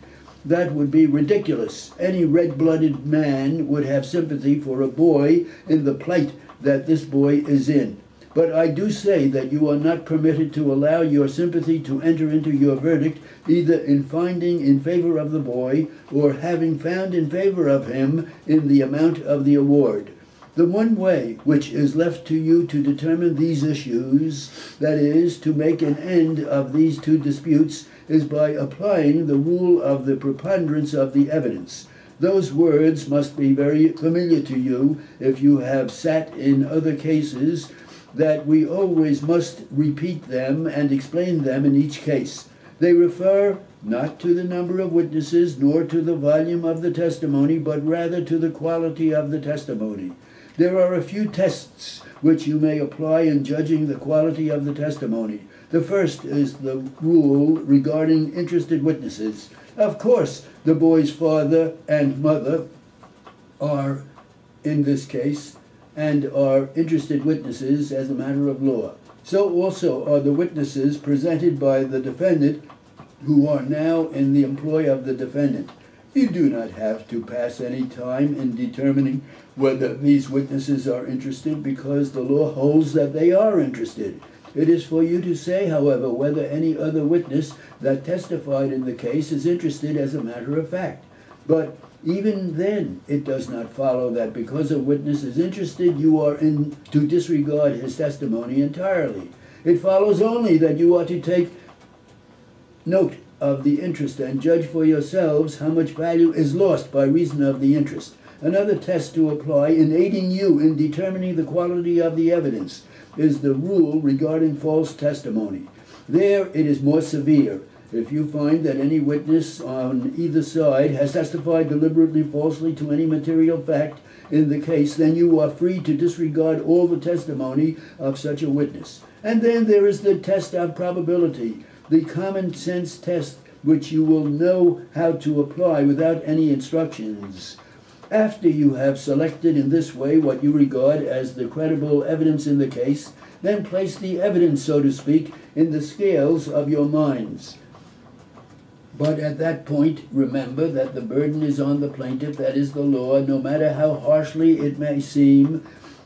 That would be ridiculous. Any red-blooded man would have sympathy for a boy in the plight that this boy is in. But I do say that you are not permitted to allow your sympathy to enter into your verdict, either in finding in favor of the boy or having found in favor of him in the amount of the award. The one way which is left to you to determine these issues, that is, to make an end of these two disputes, is by applying the rule of the preponderance of the evidence. Those words must be very familiar to you if you have sat in other cases, that we always must repeat them and explain them in each case. They refer not to the number of witnesses nor to the volume of the testimony, but rather to the quality of the testimony. There are a few tests which you may apply in judging the quality of the testimony. The first is the rule regarding interested witnesses. Of course, the boy's father and mother are, in this case, and are interested witnesses as a matter of law. So also are the witnesses presented by the defendant who are now in the employ of the defendant. You do not have to pass any time in determining whether these witnesses are interested, because the law holds that they are interested. It is for you to say, however, whether any other witness that testified in the case is interested as a matter of fact. But even then, it does not follow that because a witness is interested, you are to disregard his testimony entirely. It follows only that you are to take note of the interest and judge for yourselves how much value is lost by reason of the interest. Another test to apply in aiding you in determining the quality of the evidence is the rule regarding false testimony. There it is more severe. If you find that any witness on either side has testified deliberately falsely to any material fact in the case, then you are free to disregard all the testimony of such a witness. And then there is the test of probability, the common sense test which you will know how to apply without any instructions. After you have selected in this way what you regard as the credible evidence in the case, then place the evidence, so to speak, in the scales of your minds. But at that point, remember that the burden is on the plaintiff, that is the law. No matter how harshly it may seem,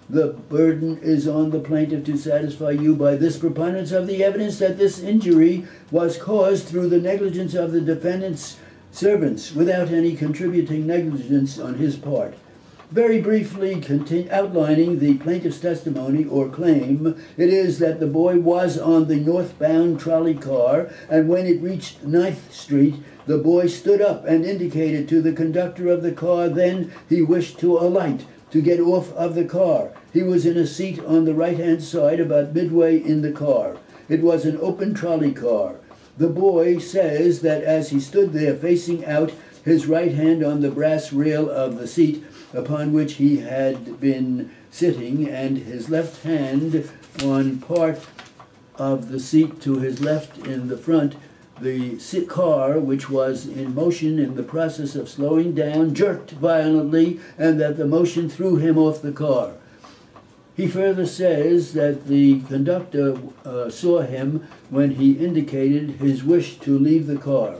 the burden is on the plaintiff to satisfy you by this preponderance of the evidence that this injury was caused through the negligence of the defendant's servants, without any contributing negligence on his part. Very briefly outlining the plaintiff's testimony or claim, it is that the boy was on the northbound trolley car, and when it reached 9th Street, the boy stood up and indicated to the conductor of the car then he wished to alight, to get off of the car. He was in a seat on the right-hand side, about midway in the car. It was an open trolley car. The boy says that as he stood there facing out, his right hand on the brass rail of the seat upon which he had been sitting, and his left hand on part of the seat to his left in the front, the car, which was in motion in the process of slowing down, jerked violently, and that the motion threw him off the car. He further says that the conductor saw him when he indicated his wish to leave the car,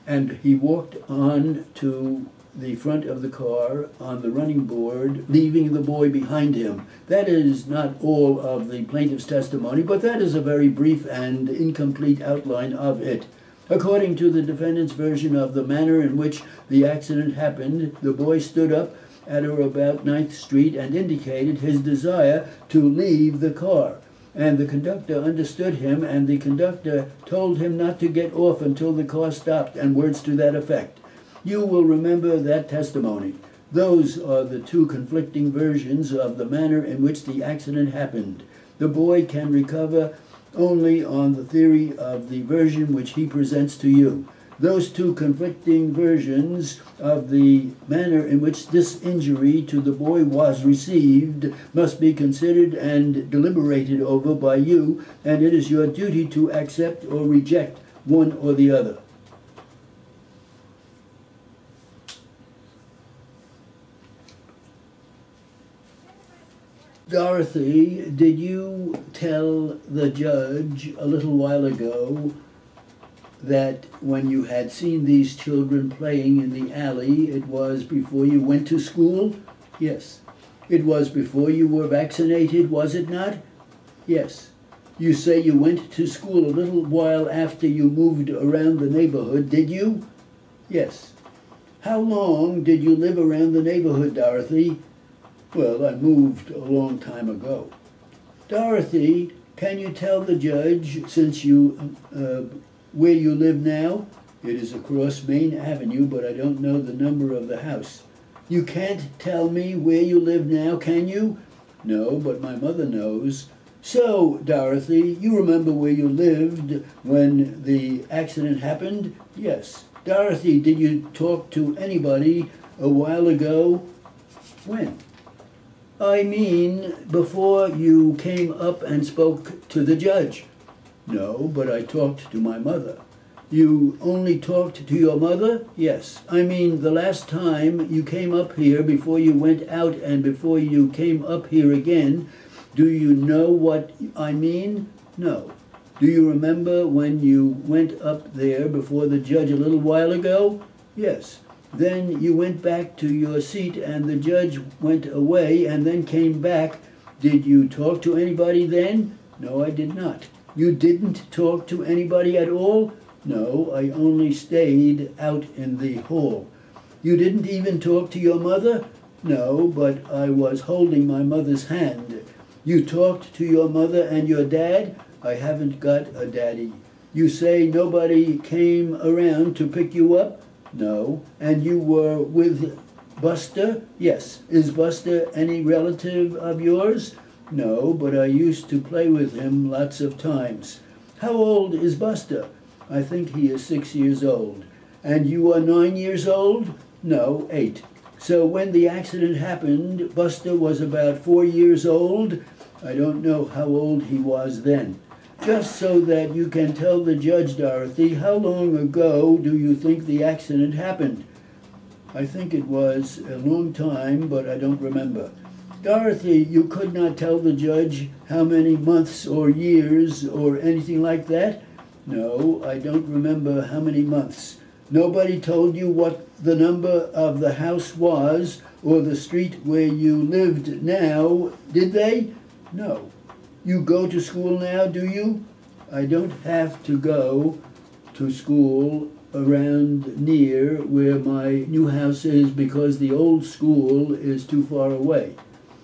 and he walked on to the front of the car on the running board, leaving the boy behind him. That is not all of the plaintiff's testimony, but that is a very brief and incomplete outline of it. According to the defendant's version of the manner in which the accident happened, the boy stood up at or about 9th Street and indicated his desire to leave the car. And the conductor understood him, and the conductor told him not to get off until the car stopped, and words to that effect. You will remember that testimony. Those are the two conflicting versions of the manner in which the accident happened. The boy can recover only on the theory of the version which he presents to you. Those two conflicting versions of the manner in which this injury to the boy was received must be considered and deliberated over by you, and it is your duty to accept or reject one or the other. Dorothy, did you tell the judge a little while ago that when you had seen these children playing in the alley, it was before you went to school? Yes. It was before you were vaccinated, was it not? Yes. You say you went to school a little while after you moved around the neighborhood, did you? Yes. How long did you live around the neighborhood, Dorothy? Well, I moved a long time ago. Dorothy, can you tell the judge, since where you live now? It is across Main Avenue, but I don't know the number of the house. You can't tell me where you live now, can you? No, but my mother knows. So, Dorothy, you remember where you lived when the accident happened? Yes. Dorothy, did you talk to anybody a while ago? When? I mean, before you came up and spoke to the judge. No, but I talked to my mother. You only talked to your mother? Yes. I mean, the last time you came up here, before you went out and before you came up here again, do you know what I mean? No. Do you remember when you went up there before the judge a little while ago? Yes. Then you went back to your seat and the judge went away and then came back. Did you talk to anybody then? No, I did not. You didn't talk to anybody at all? No, I only stayed out in the hall. You didn't even talk to your mother? No, but I was holding my mother's hand. You talked to your mother and your dad? I haven't got a daddy. You say nobody came around to pick you up? No. And you were with Buster? Yes. Is Buster any relative of yours? No, but I used to play with him lots of times. How old is Buster? I think he is 6 years old. And you are 9 years old? No, 8. So when the accident happened, Buster was about 4 years old. I don't know how old he was then. Just so that you can tell the judge, Dorothy, how long ago do you think the accident happened? I think it was a long time, but I don't remember. Dorothy, you could not tell the judge how many months or years or anything like that? No, I don't remember how many months. Nobody told you what the number of the house was or the street where you lived now, did they? No. You go to school now, do you? I don't have to go to school around near where my new house is because the old school is too far away.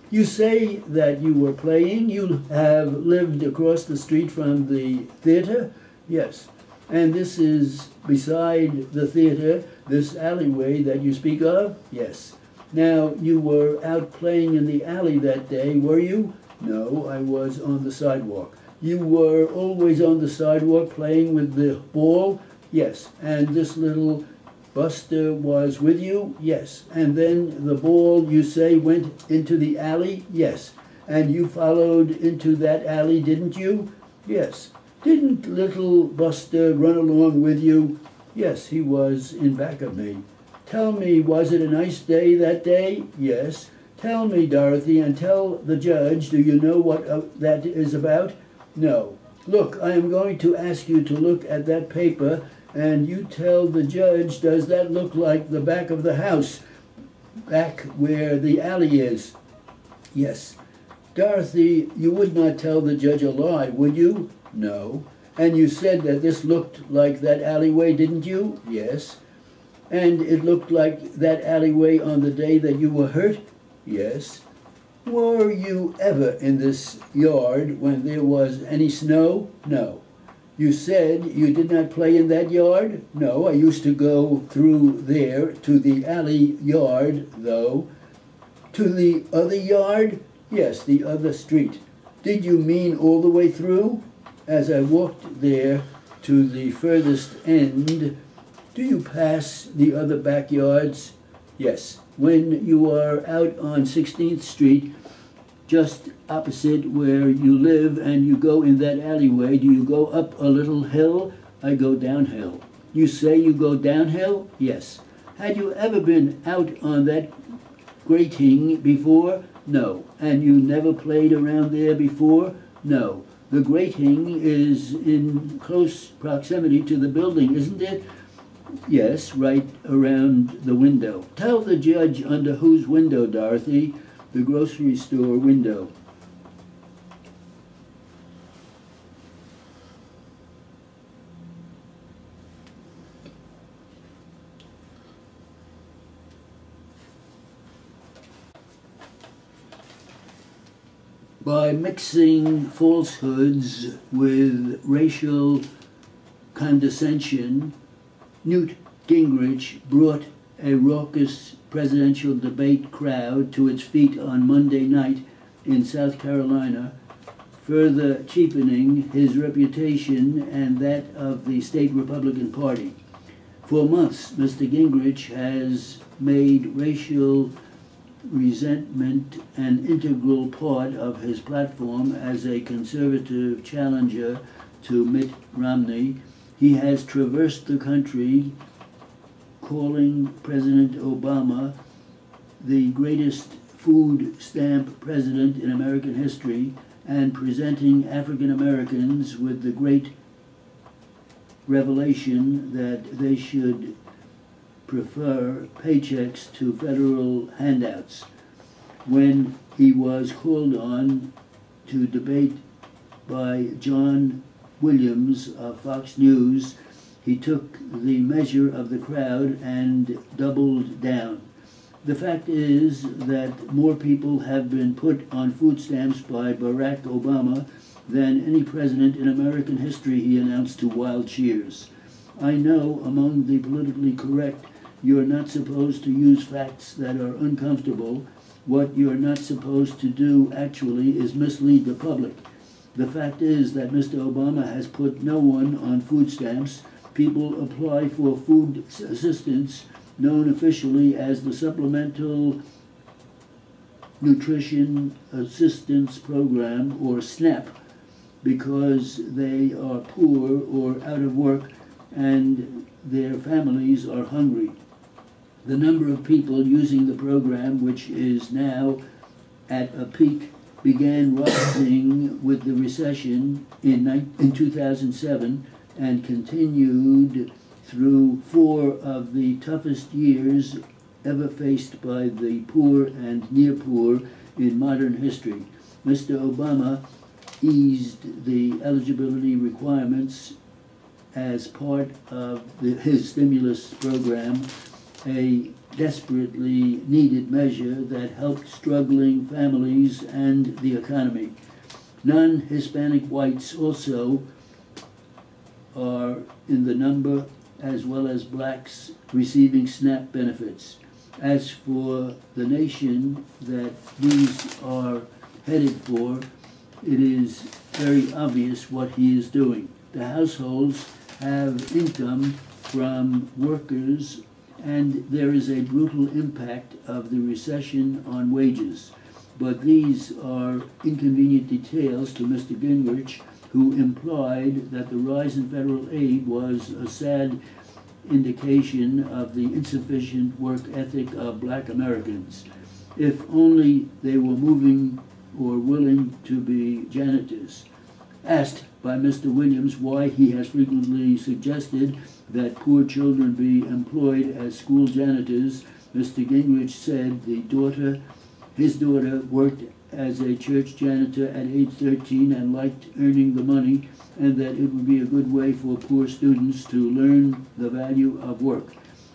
You say that you were playing. You have lived across the street from the theater? Yes. And this is beside the theater, this alleyway that you speak of? Yes. Now, you were out playing in the alley that day, were you? No, I was on the sidewalk. You were always on the sidewalk playing with the ball? Yes. And this little Buster was with you? Yes. And then the ball, you say, went into the alley? Yes. And you followed into that alley, didn't you? Yes. Didn't little Buster run along with you? Yes, he was in back of me. Tell me, was it a nice day that day? Yes. Tell me, Dorothy, and tell the judge, do you know what that is about? No. Look, I am going to ask you to look at that paper, and you tell the judge, does that look like the back of the house, back where the alley is? Yes. Dorothy, you would not tell the judge a lie, would you? No. And you said that this looked like that alleyway, didn't you? Yes. And it looked like that alleyway on the day that you were hurt? Yes. Were you ever in this yard when there was any snow? No. You said you did not play in that yard? No, I used to go through there to the alley yard, though. To the other yard? Yes, the other street. Did you mean all the way through? As I walked there to the furthest end, do you pass the other backyards? Yes. When you are out on 16th Street, just opposite where you live, and you go in that alleyway, do you go up a little hill? I go downhill. You say you go downhill? Yes. Had you ever been out on that grating before? No. And you never played around there before? No. The grating is in close proximity to the building, isn't it? Yes, right around the window. Tell the judge under whose window, Dorothy? The grocery store window. by mixing falsehoods with racial condescension, Newt Gingrich brought a raucous presidential debate crowd to its feet on Monday night in South Carolina, further cheapening his reputation and that of the state Republican Party. For months, Mr. Gingrich has made racial resentment an integral part of his platform as a conservative challenger to Mitt Romney. He has traversed the country calling President Obama the greatest food stamp president in American history and presenting African Americans with the great revelation that they should prefer paychecks to federal handouts. When he was called on to debate by John Williams of Fox News, he took the measure of the crowd and doubled down. The fact is that more people have been put on food stamps by Barack Obama than any president in American history, he announced to wild cheers. I know among the politically correct you're not supposed to use facts that are uncomfortable. What you're not supposed to do actually is mislead the public. The fact is that Mr. Obama has put no one on food stamps. People apply for food assistance, known officially as the Supplemental Nutrition Assistance Program, or SNAP, because they are poor or out of work and their families are hungry. The number of people using the program, which is now at a peak, began rising with the recession in 2007 and continued through 4 of the toughest years ever faced by the poor and near poor in modern history. Mr. Obama eased the eligibility requirements as part of his stimulus program, a desperately needed measure that helped struggling families and the economy. Non-Hispanic whites also are in the number, as well as blacks receiving SNAP benefits. As for the nation that these are headed for, it is very obvious what he is doing. The households have income from workers, and there is a brutal impact of the recession on wages. But these are inconvenient details to Mr. Gingrich, who implied that the rise in federal aid was a sad indication of the insufficient work ethic of black Americans. If only they were moving or willing to be janitors. Asked by Mr. Williams why he has frequently suggested that poor children be employed as school janitors, Mr. Gingrich said his daughter worked as a church janitor at age 13 and liked earning the money, and that it would be a good way for poor students to learn the value of work.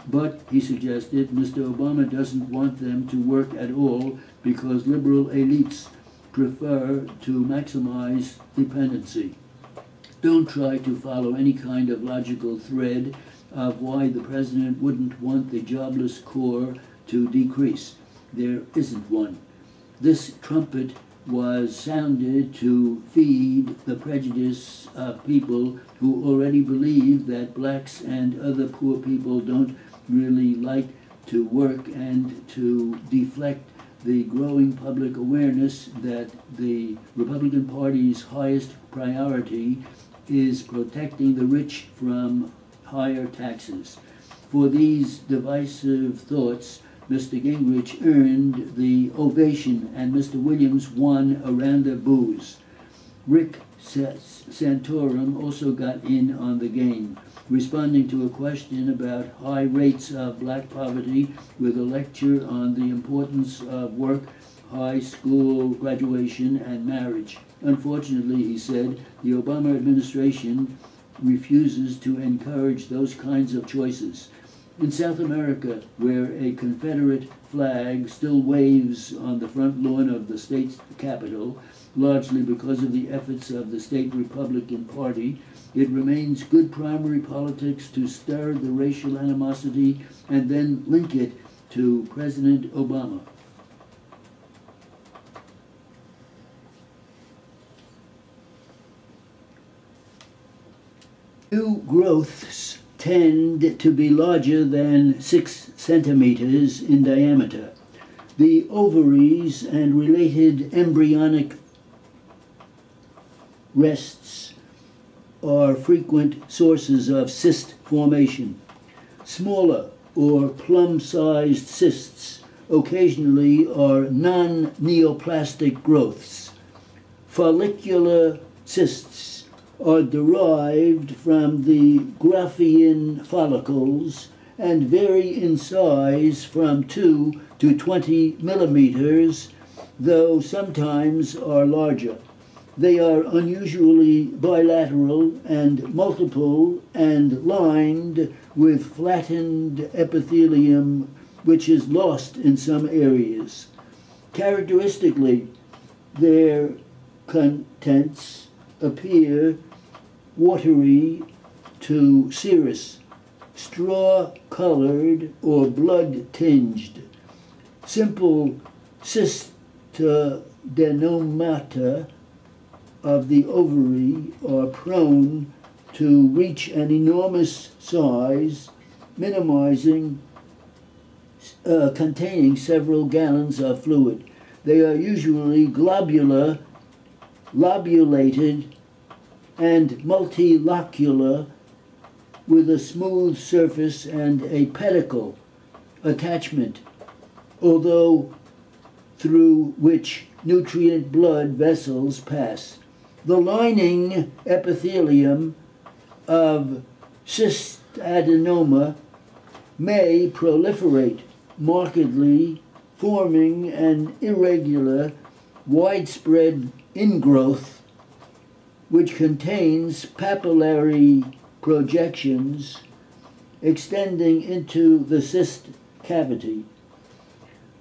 But, he suggested, Mr. Obama doesn't want them to work at all because liberal elites prefer to maximize dependency. Don't try to follow any kind of logical thread of why the president wouldn't want the jobless corps to decrease. There isn't one. This trumpet was sounded to feed the prejudice of people who already believe that blacks and other poor people don't really like to work, and to deflect the growing public awareness that the Republican Party's highest priority is protecting the rich from higher taxes. For these divisive thoughts, Mr. Gingrich earned the ovation, and Mr. Williams won a round of boos. Rick Santorum also got in on the game, responding to a question about high rates of black poverty with a lecture on the importance of work, high school graduation, and marriage. Unfortunately, he said, the Obama administration refuses to encourage those kinds of choices. In South America, where a Confederate flag still waves on the front lawn of the state capitol, largely because of the efforts of the state Republican Party, it remains good primary politics to stir the racial animosity and then link it to President Obama. New growths tend to be larger than 6 centimeters in diameter. The ovaries and related embryonic rests are frequent sources of cyst formation. Smaller or plum-sized cysts occasionally are non-neoplastic growths. Follicular cysts are derived from the Graafian follicles and vary in size from 2 to 20 millimeters, though sometimes are larger. They are unusually bilateral and multiple and lined with flattened epithelium, which is lost in some areas. Characteristically, their contents appear watery to serous, straw-colored or blood-tinged. Simple cystadenomata of the ovary are prone to reach an enormous size, containing several gallons of fluid. They are usually globular, lobulated, and multilocular, with a smooth surface and a pedicle attachment, although through which nutrient blood vessels pass. The lining epithelium of cystadenoma may proliferate markedly, forming an irregular, widespread ingrowth which contains papillary projections extending into the cyst cavity.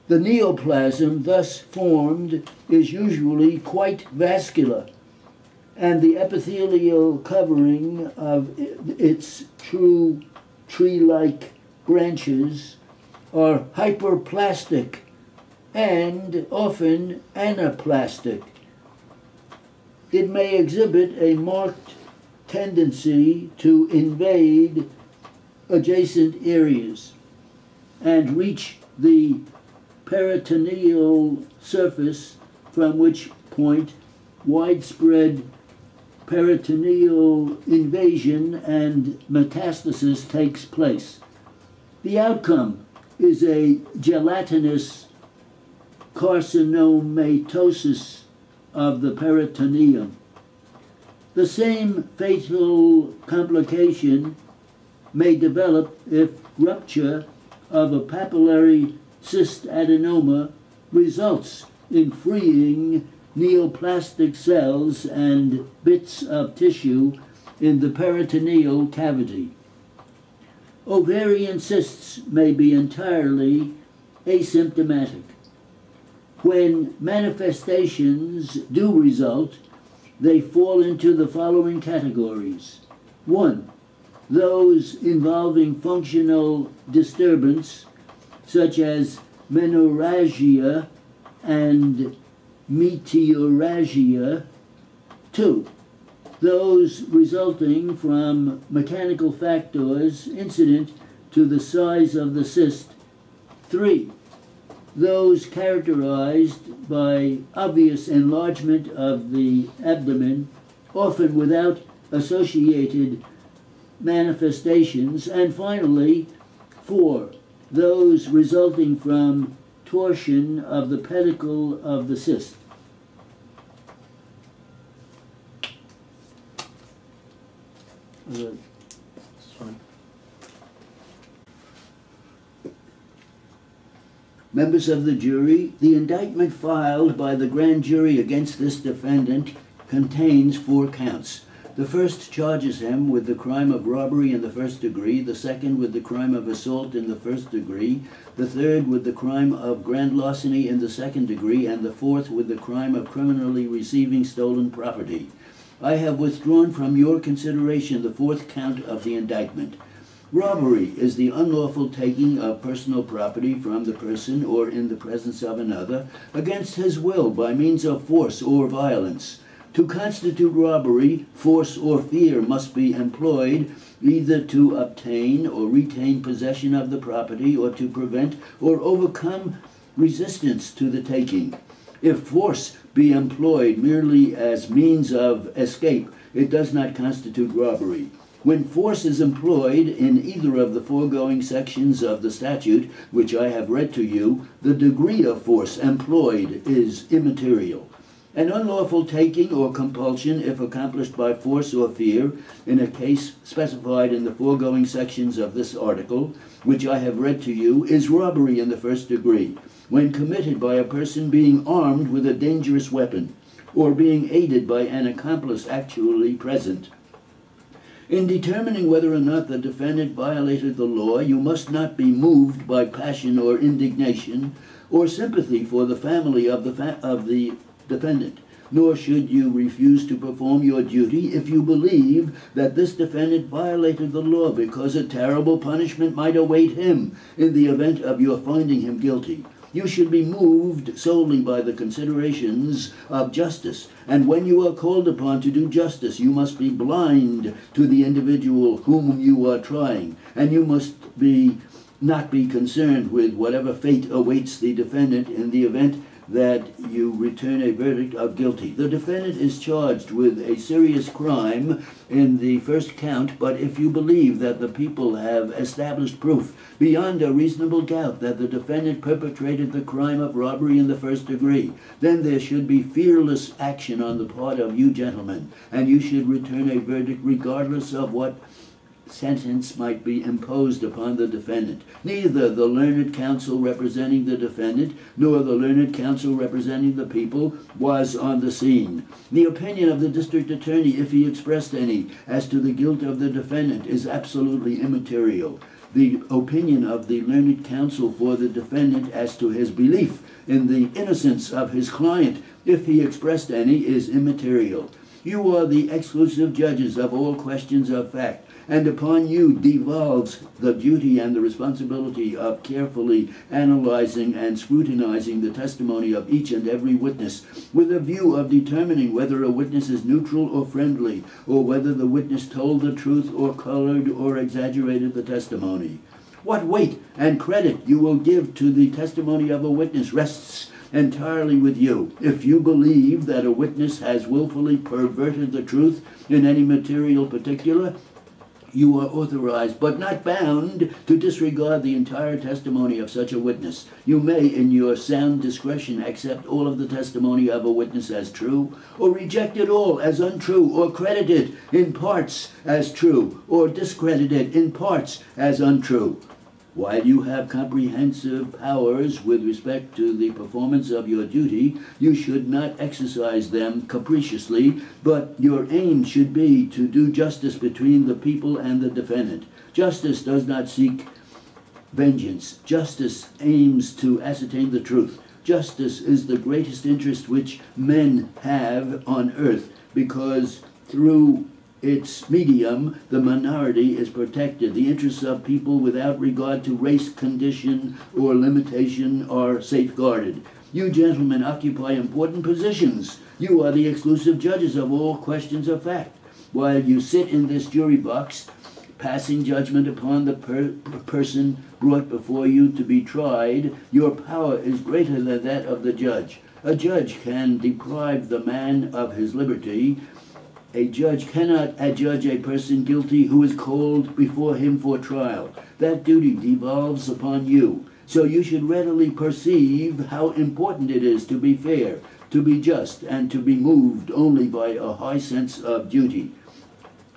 The neoplasm thus formed is usually quite vascular, and the epithelial covering of its true tree-like branches are hyperplastic and often anaplastic. It may exhibit a marked tendency to invade adjacent areas and reach the peritoneal surface, from which point widespread peritoneal invasion and metastasis takes place. The outcome is a gelatinous carcinomatosis of the peritoneum. The same fatal complication may develop if rupture of a papillary cystadenoma results in freeing neoplastic cells and bits of tissue in the peritoneal cavity. Ovarian cysts may be entirely asymptomatic. When manifestations do result, they fall into the following categories. 1. Those involving functional disturbance, such as menorrhagia and meteorrhagia. 2. Those resulting from mechanical factors incident to the size of the cyst. 3. Those characterized by obvious enlargement of the abdomen, often without associated manifestations. And finally, 4. Those resulting from torsion of the pedicle of the cyst. Members of the jury, the indictment filed by the grand jury against this defendant contains 4 counts. The first charges him with the crime of robbery in the first degree, the second with the crime of assault in the first degree, the third with the crime of grand larceny in the second degree, and the fourth with the crime of criminally receiving stolen property. I have withdrawn from your consideration the fourth count of the indictment. Robbery is the unlawful taking of personal property from the person or in the presence of another against his will by means of force or violence. To constitute robbery, force or fear must be employed either to obtain or retain possession of the property or to prevent or overcome resistance to the taking. If force be employed merely as means of escape, it does not constitute robbery. When force is employed in either of the foregoing sections of the statute, which I have read to you, the degree of force employed is immaterial. An unlawful taking or compulsion, if accomplished by force or fear, in a case specified in the foregoing sections of this article, which I have read to you, is robbery in the first degree, when committed by a person being armed with a dangerous weapon, or being aided by an accomplice actually present. In determining whether or not the defendant violated the law, you must not be moved by passion or indignation or sympathy for the family of the defendant, nor should you refuse to perform your duty if you believe that this defendant violated the law because a terrible punishment might await him in the event of your finding him guilty. You should be moved solely by the considerations of justice, and when you are called upon to do justice, you must be blind to the individual whom you are trying, and you must not be concerned with whatever fate awaits the defendant in the event that you return a verdict of guilty. The defendant is charged with a serious crime in the first count, but if you believe that the people have established proof beyond a reasonable doubt that the defendant perpetrated the crime of robbery in the first degree, then there should be fearless action on the part of you gentlemen, and you should return a verdict regardless of what sentence might be imposed upon the defendant. Neither the learned counsel representing the defendant nor the learned counsel representing the people was on the scene. The opinion of the district attorney, if he expressed any, as to the guilt of the defendant is absolutely immaterial. The opinion of the learned counsel for the defendant as to his belief in the innocence of his client, if he expressed any, is immaterial. You are the exclusive judges of all questions of fact, and upon you devolves the duty and the responsibility of carefully analyzing and scrutinizing the testimony of each and every witness with a view of determining whether a witness is neutral or friendly, or whether the witness told the truth or colored or exaggerated the testimony. What weight and credit you will give to the testimony of a witness rests entirely with you. If you believe that a witness has willfully perverted the truth in any material particular, you are authorized, but not bound, to disregard the entire testimony of such a witness. You may, in your sound discretion, accept all of the testimony of a witness as true, or reject it all as untrue, or credit it in parts as true, or discredit it in parts as untrue. While you have comprehensive powers with respect to the performance of your duty, you should not exercise them capriciously, but your aim should be to do justice between the people and the defendant. Justice does not seek vengeance. Justice aims to ascertain the truth. Justice is the greatest interest which men have on earth, because through its medium, the minority is protected. The interests of people without regard to race, condition, or limitation are safeguarded. You gentlemen occupy important positions. You are the exclusive judges of all questions of fact. While you sit in this jury box, passing judgment upon the person brought before you to be tried, your power is greater than that of the judge. A judge can deprive the man of his liberty. A judge cannot adjudge a person guilty who is called before him for trial. That duty devolves upon you. So you should readily perceive how important it is to be fair, to be just, and to be moved only by a high sense of duty.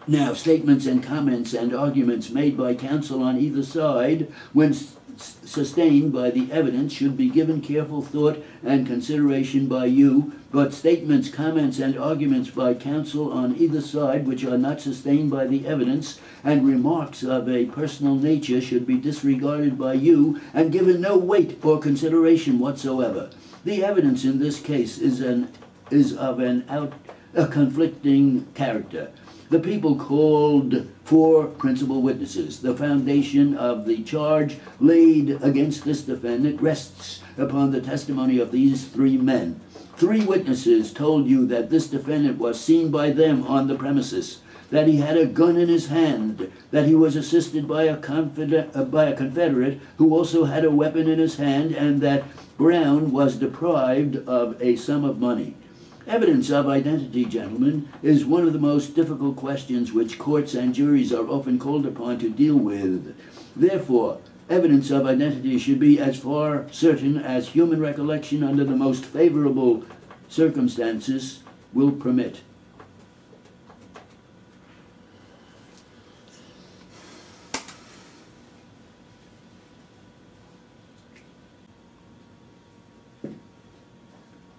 Now, statements and comments and arguments made by counsel on either side, when sustained by the evidence should be given careful thought and consideration by you, but statements, comments, and arguments by counsel on either side which are not sustained by the evidence and remarks of a personal nature should be disregarded by you and given no weight or consideration whatsoever. The evidence in this case is of a conflicting character. The people called 4 principal witnesses. The foundation of the charge laid against this defendant rests upon the testimony of these 3 men. 3 witnesses told you that this defendant was seen by them on the premises, that he had a gun in his hand, that he was assisted by a Confederate who also had a weapon in his hand, and that Brown was deprived of a sum of money. Evidence of identity, gentlemen, is one of the most difficult questions which courts and juries are often called upon to deal with. Therefore, evidence of identity should be as far certain as human recollection under the most favorable circumstances will permit.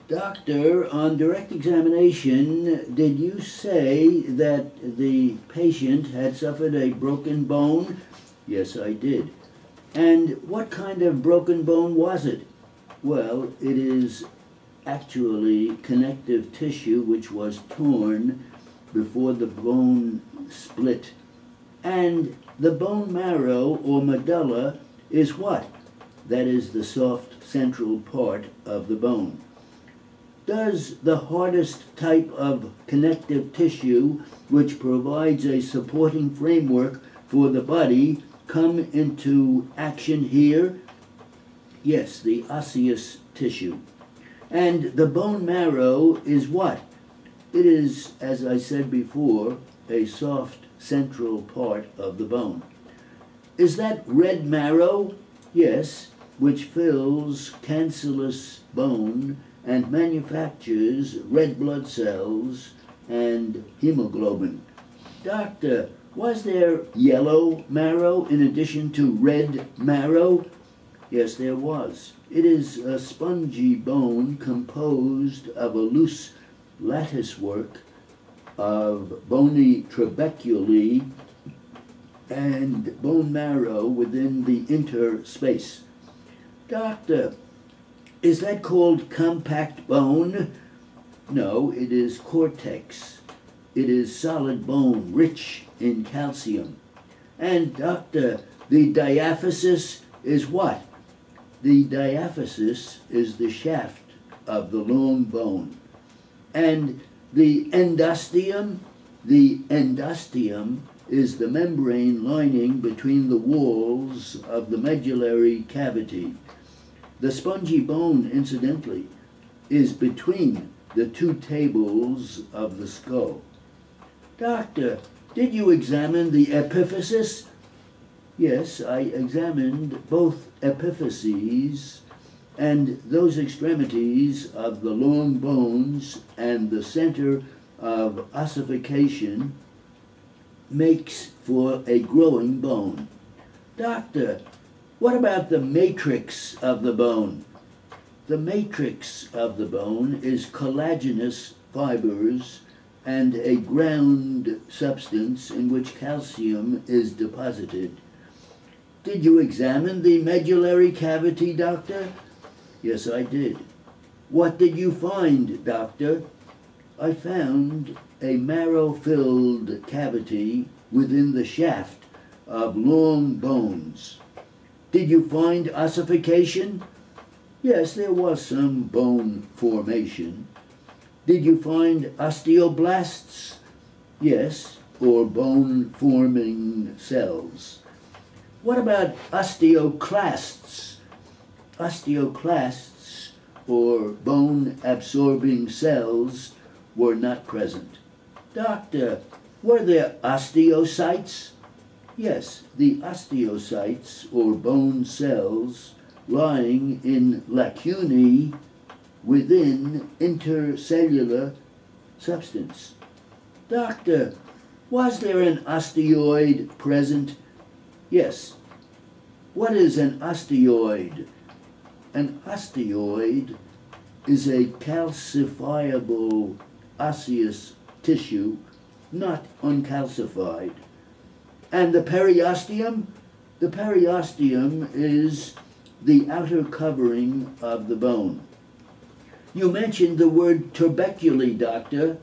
Doctor, on direct examination, did you say that the patient had suffered a broken bone? Yes, I did. And what kind of broken bone was it? Well, it is actually connective tissue which was torn before the bone split. And the bone marrow or medulla is what? That is the soft central part of the bone. Does the hardest type of connective tissue, which provides a supporting framework for the body, come into action here? Yes, the osseous tissue. And the bone marrow is what? It is, as I said before, a soft central part of the bone. Is that red marrow? Yes, which fills cancellous bone and manufactures red blood cells and hemoglobin. Doctor, was there yellow marrow in addition to red marrow? Yes, there was. It is a spongy bone composed of a loose lattice work of bony trabeculae and bone marrow within the interspace. Doctor, is that called compact bone? No, it is cortex. It is solid bone, rich in calcium. And doctor, the diaphysis is what? The diaphysis is the shaft of the long bone. And the endosteum? The endosteum is the membrane lining between the walls of the medullary cavity. The spongy bone, incidentally, is between the 2 tables of the skull. Doctor, did you examine the epiphysis? Yes, I examined both epiphyses and those extremities of the long bones, and the center of ossification makes for a growing bone. Doctor, what about the matrix of the bone? The matrix of the bone is collagenous fibers and a ground substance in which calcium is deposited. Did you examine the medullary cavity, doctor? Yes, I did. What did you find, doctor? I found a marrow-filled cavity within the shaft of long bones. Did you find ossification? Yes, there was some bone formation. Did you find osteoblasts? Yes, or bone-forming cells. What about osteoclasts? Osteoclasts, or bone-absorbing cells, were not present. Doctor, were there osteocytes? Yes, the osteocytes, or bone cells, lying in lacunae within intercellular substance. Doctor, was there an osteoid present? Yes. What is an osteoid? An osteoid is a calcifiable osseous tissue, not uncalcified. And the periosteum? The periosteum is the outer covering of the bone. You mentioned the word trabeculae, doctor.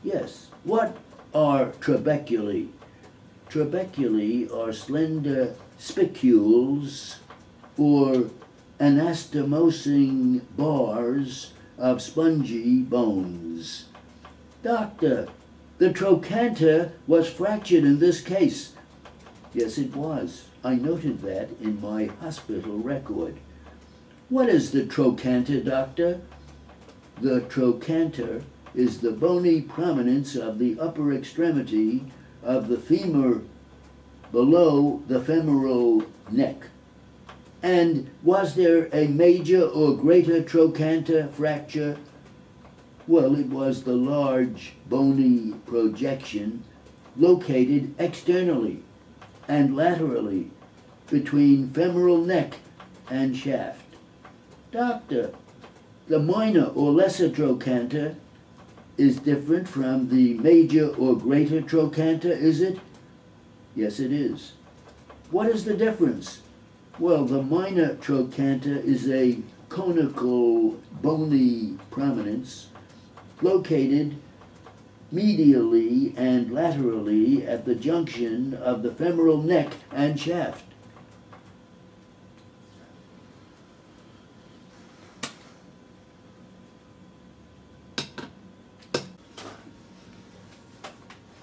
Yes. What are trabeculae? Trabeculae are slender spicules or anastomosing bars of spongy bones. Doctor, the trochanter was fractured in this case. Yes, it was. I noted that in my hospital record. What is the trochanter, doctor? The trochanter is the bony prominence of the upper extremity of the femur below the femoral neck. And was there a major or greater trochanter fracture? Well, it was the large bony projection located externally and laterally between femoral neck and shaft. Doctor, the minor or lesser trochanter is different from the major or greater trochanter, is it? Yes, it is. What is the difference? Well, the minor trochanter is a conical bony prominence located medially and laterally at the junction of the femoral neck and shaft.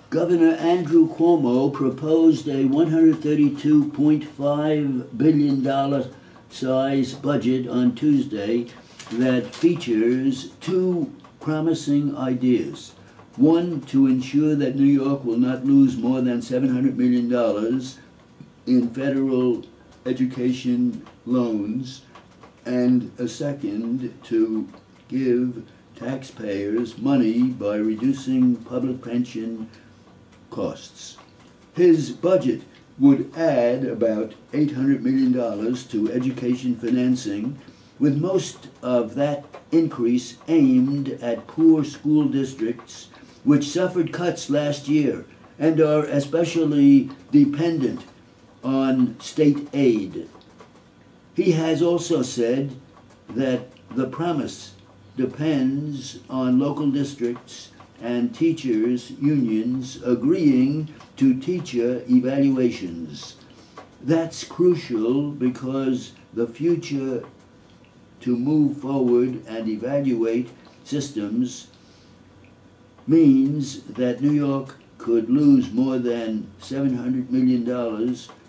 Governor Andrew Cuomo proposed a $132.5 billion size budget on Tuesday that features two promising ideas. One, to ensure that New York will not lose more than $700 million in federal education loans, and a second, to give taxpayers money by reducing public pension costs. His budget would add about $800 million to education financing, with most of that increase aimed at poor school districts which suffered cuts last year and are especially dependent on state aid. He has also said that the promise depends on local districts and teachers' unions agreeing to teacher evaluations. That's crucial because the future to move forward and evaluate systems means that New York could lose more than $700 million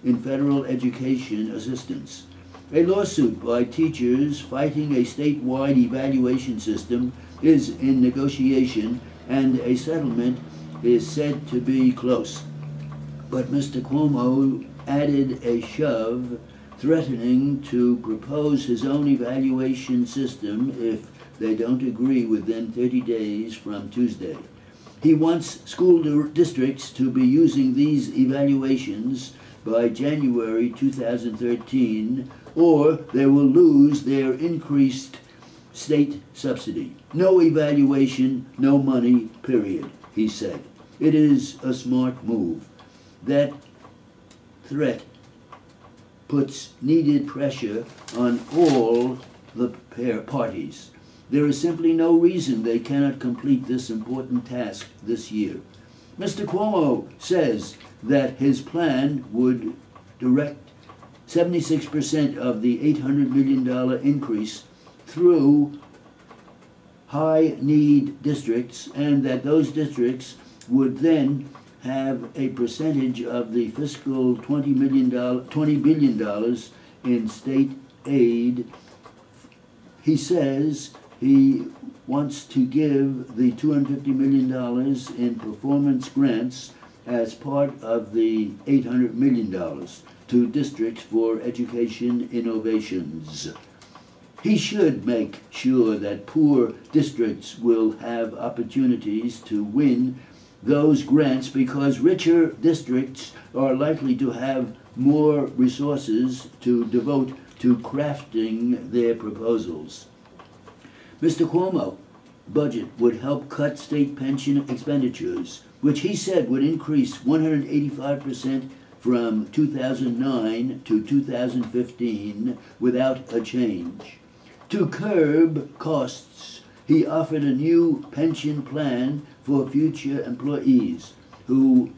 in federal education assistance. A lawsuit by teachers fighting a statewide evaluation system is in negotiation, and a settlement is said to be close. But Mr. Cuomo added a shove, threatening to propose his own evaluation system if they don't agree within 30 days from Tuesday. He wants school districts to be using these evaluations by January 2013, or they will lose their increased state subsidy. No evaluation, no money, period, he said. It is a smart move. That threat puts needed pressure on all the parties. There is simply no reason they cannot complete this important task this year. Mr. Cuomo says that his plan would direct 76% of the $800 million increase through high-need districts, and that those districts would then have a percentage of the fiscal $20 billion in state aid. He says he wants to give the $250 million in performance grants as part of the $800 million to districts for education innovations. He should make sure that poor districts will have opportunities to win those grants because richer districts are likely to have more resources to devote to crafting their proposals. Mr. Cuomo's budget would help cut state pension expenditures, which he said would increase 185% from 2009 to 2015 without a change. To curb costs, he offered a new pension plan for future employees who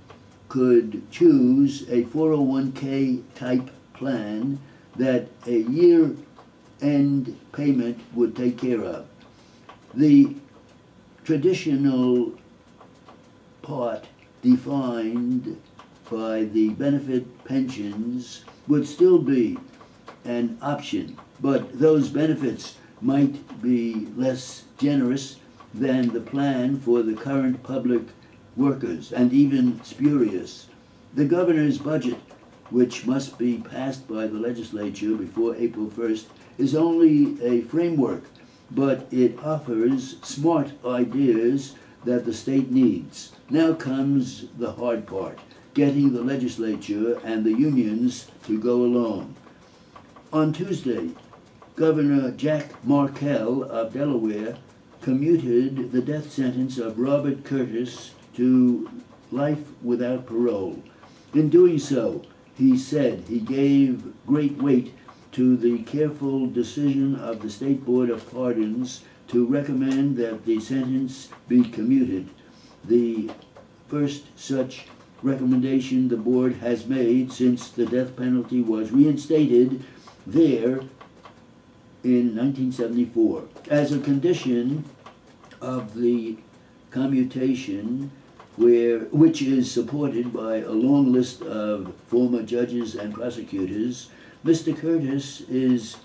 could choose a 401k type plan that a year-end payment would take care of. The traditional part defined by the benefit pensions would still be an option, but those benefits might be less generous than the plan for the current public workers, and even spurious. The governor's budget, which must be passed by the legislature before April 1st, is only a framework, but it offers smart ideas that the state needs. Now comes the hard part, getting the legislature and the unions to go along. On Tuesday, Governor Jack Markell of Delaware commuted the death sentence of Robert Curtis to life without parole. In doing so, he said he gave great weight to the careful decision of the State Board of Pardons to recommend that the sentence be commuted, the first such recommendation the board has made since the death penalty was reinstated there in 1974. As a condition of the commutation, which is supported by a long list of former judges and prosecutors, Mr. Curtis is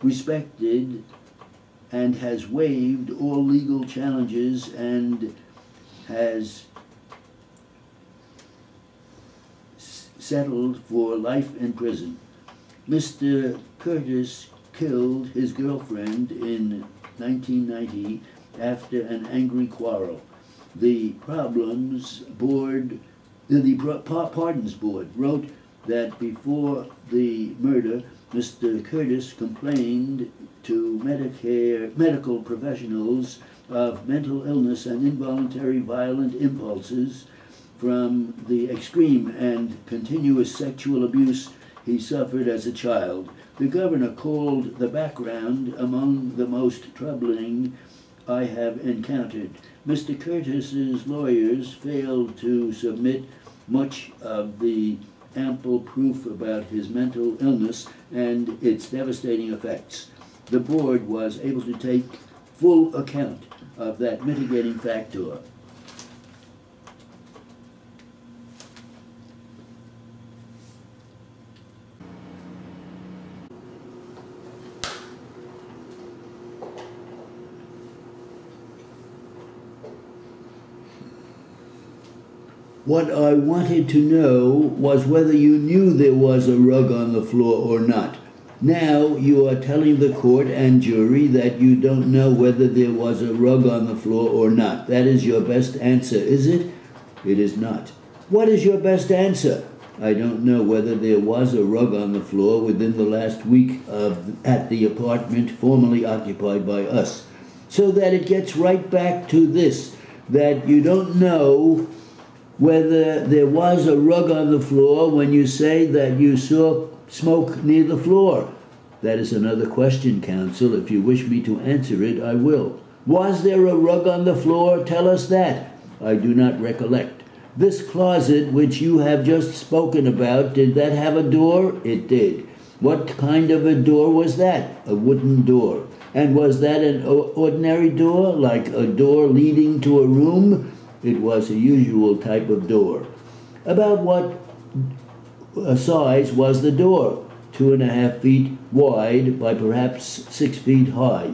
respected and has waived all legal challenges and has settled for life in prison. Mr. Curtis killed his girlfriend in 1990 after an angry quarrel. The Pardons Board wrote that before the murder, Mr. Curtis complained to medical professionals of mental illness and involuntary violent impulses from the extreme and continuous sexual abuse he suffered as a child. The governor called the background among the most troubling I have encountered. Mr. Curtis's lawyers failed to submit much of the ample proof about his mental illness and its devastating effects. The board was able to take full account of that mitigating factor. What I wanted to know was whether you knew there was a rug on the floor or not. Now you are telling the court and jury that you don't know whether there was a rug on the floor or not. That is your best answer, is it? It is not. What is your best answer? I don't know whether there was a rug on the floor within the last week at the apartment formerly occupied by us. So that it gets right back to this, that you don't know whether there was a rug on the floor when you say that you saw smoke near the floor. That is another question, counsel. If you wish me to answer it, I will. Was there a rug on the floor? Tell us that. I do not recollect. This closet which you have just spoken about, did that have a door? It did. What kind of a door was that? A wooden door. And was that an ordinary door, like a door leading to a room? It was a usual type of door. About what size was the door? 2.5 feet wide by perhaps 6 feet high.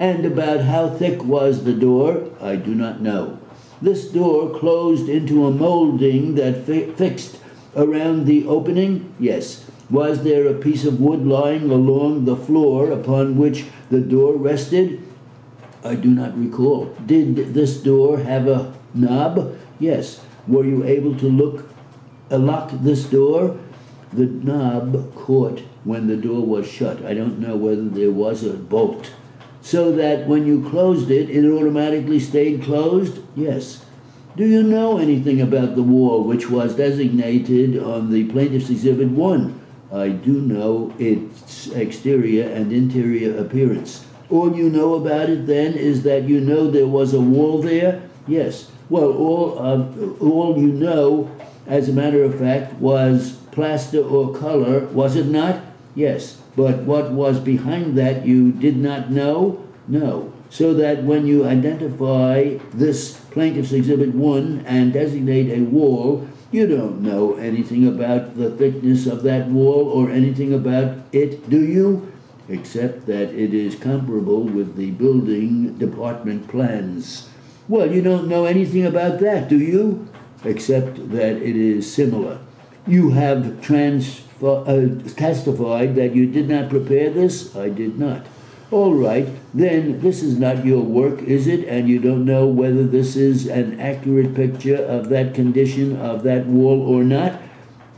And about how thick was the door? I do not know. This door closed into a molding that fixed around the opening? Yes. Was there a piece of wood lying along the floor upon which the door rested? I do not recall. Did this door have a knob? Yes. Were you able to lock this door? The knob caught when the door was shut. I don't know whether there was a bolt. So that when you closed it, it automatically stayed closed? Yes. Do you know anything about the wall which was designated on the Plaintiff's Exhibit 1? I do know its exterior and interior appearance. All you know about it, then, is that you know there was a wall there? Yes. Well, all you know, as a matter of fact, was plaster or color, was it not? Yes. But what was behind that you did not know? No. So that when you identify this Plaintiff's Exhibit 1 and designate a wall, you don't know anything about the thickness of that wall or anything about it, do you? Except that it is comparable with the building department plans. Well, you don't know anything about that, do you? Except that it is similar. You have testified that you did not prepare this? I did not. All right, then this is not your work, is it? And you don't know whether this is an accurate picture of that condition of that wall or not?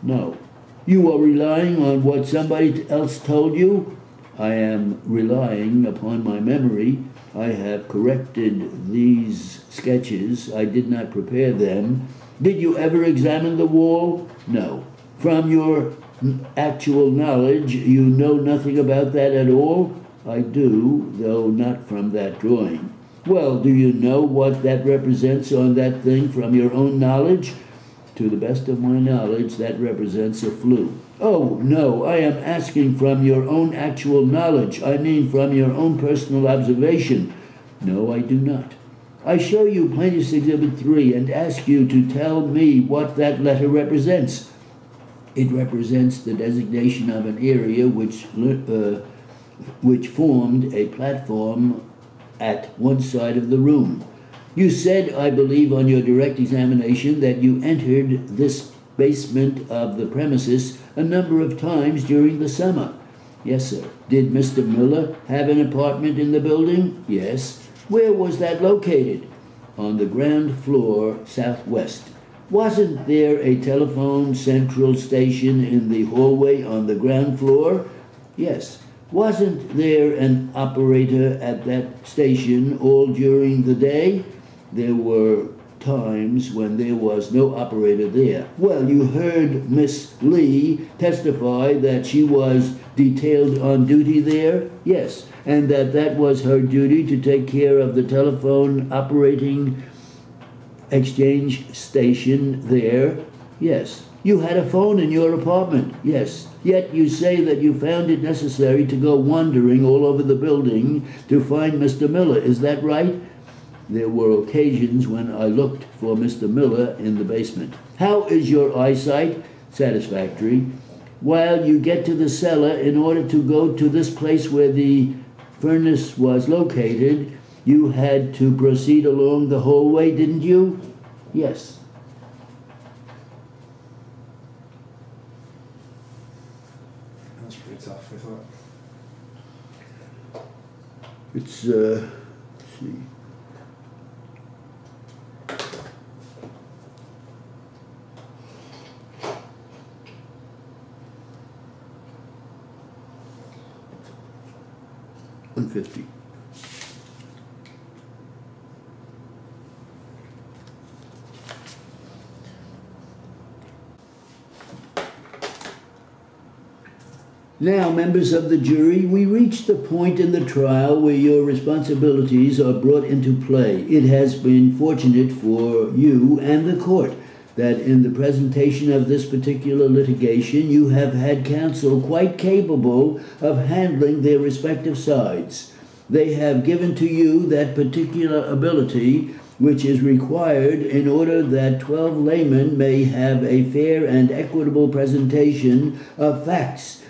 No. You are relying on what somebody else told you? I am relying upon my memory. I have corrected these sketches. I did not prepare them. Did you ever examine the wall? No. From your actual knowledge, you know nothing about that at all? I do, though not from that drawing. Well, do you know what that represents on that thing from your own knowledge? To the best of my knowledge, that represents a flue. Oh, no, I am asking from your own actual knowledge. I mean from your own personal observation. No, I do not. I show you Plaintiff's Exhibit 3 and ask you to tell me what that letter represents. It represents the designation of an area which formed a platform at one side of the room. You said, I believe, on your direct examination that you entered this basement of the premises a number of times during the summer. Yes, sir. Did Mr. Miller have an apartment in the building? Yes. Where was that located? On the ground floor, southwest. Wasn't there a telephone central station in the hallway on the ground floor? Yes. Wasn't there an operator at that station all during the day? There were times when there was no operator there. Well, you heard Miss Lee testify that she was detailed on duty there? Yes. And that was her duty to take care of the telephone operating exchange station there? Yes. You had a phone in your apartment? Yes. Yet you say that you found it necessary to go wandering all over the building to find Mr. Miller. Is that right? There were occasions when I looked for Mr. Miller in the basement. How is your eyesight? Satisfactory. While you get to the cellar, in order to go to this place where the furnace was located, you had to proceed along the hallway, didn't you? Yes. That's pretty tough, I thought. It's, let's see. $150. Now, members of the jury, we reach the point in the trial where your responsibilities are brought into play. It has been fortunate for you and the court that in the presentation of this particular litigation, you have had counsel quite capable of handling their respective sides. They have given to you that particular ability which is required in order that 12 laymen may have a fair and equitable presentation of facts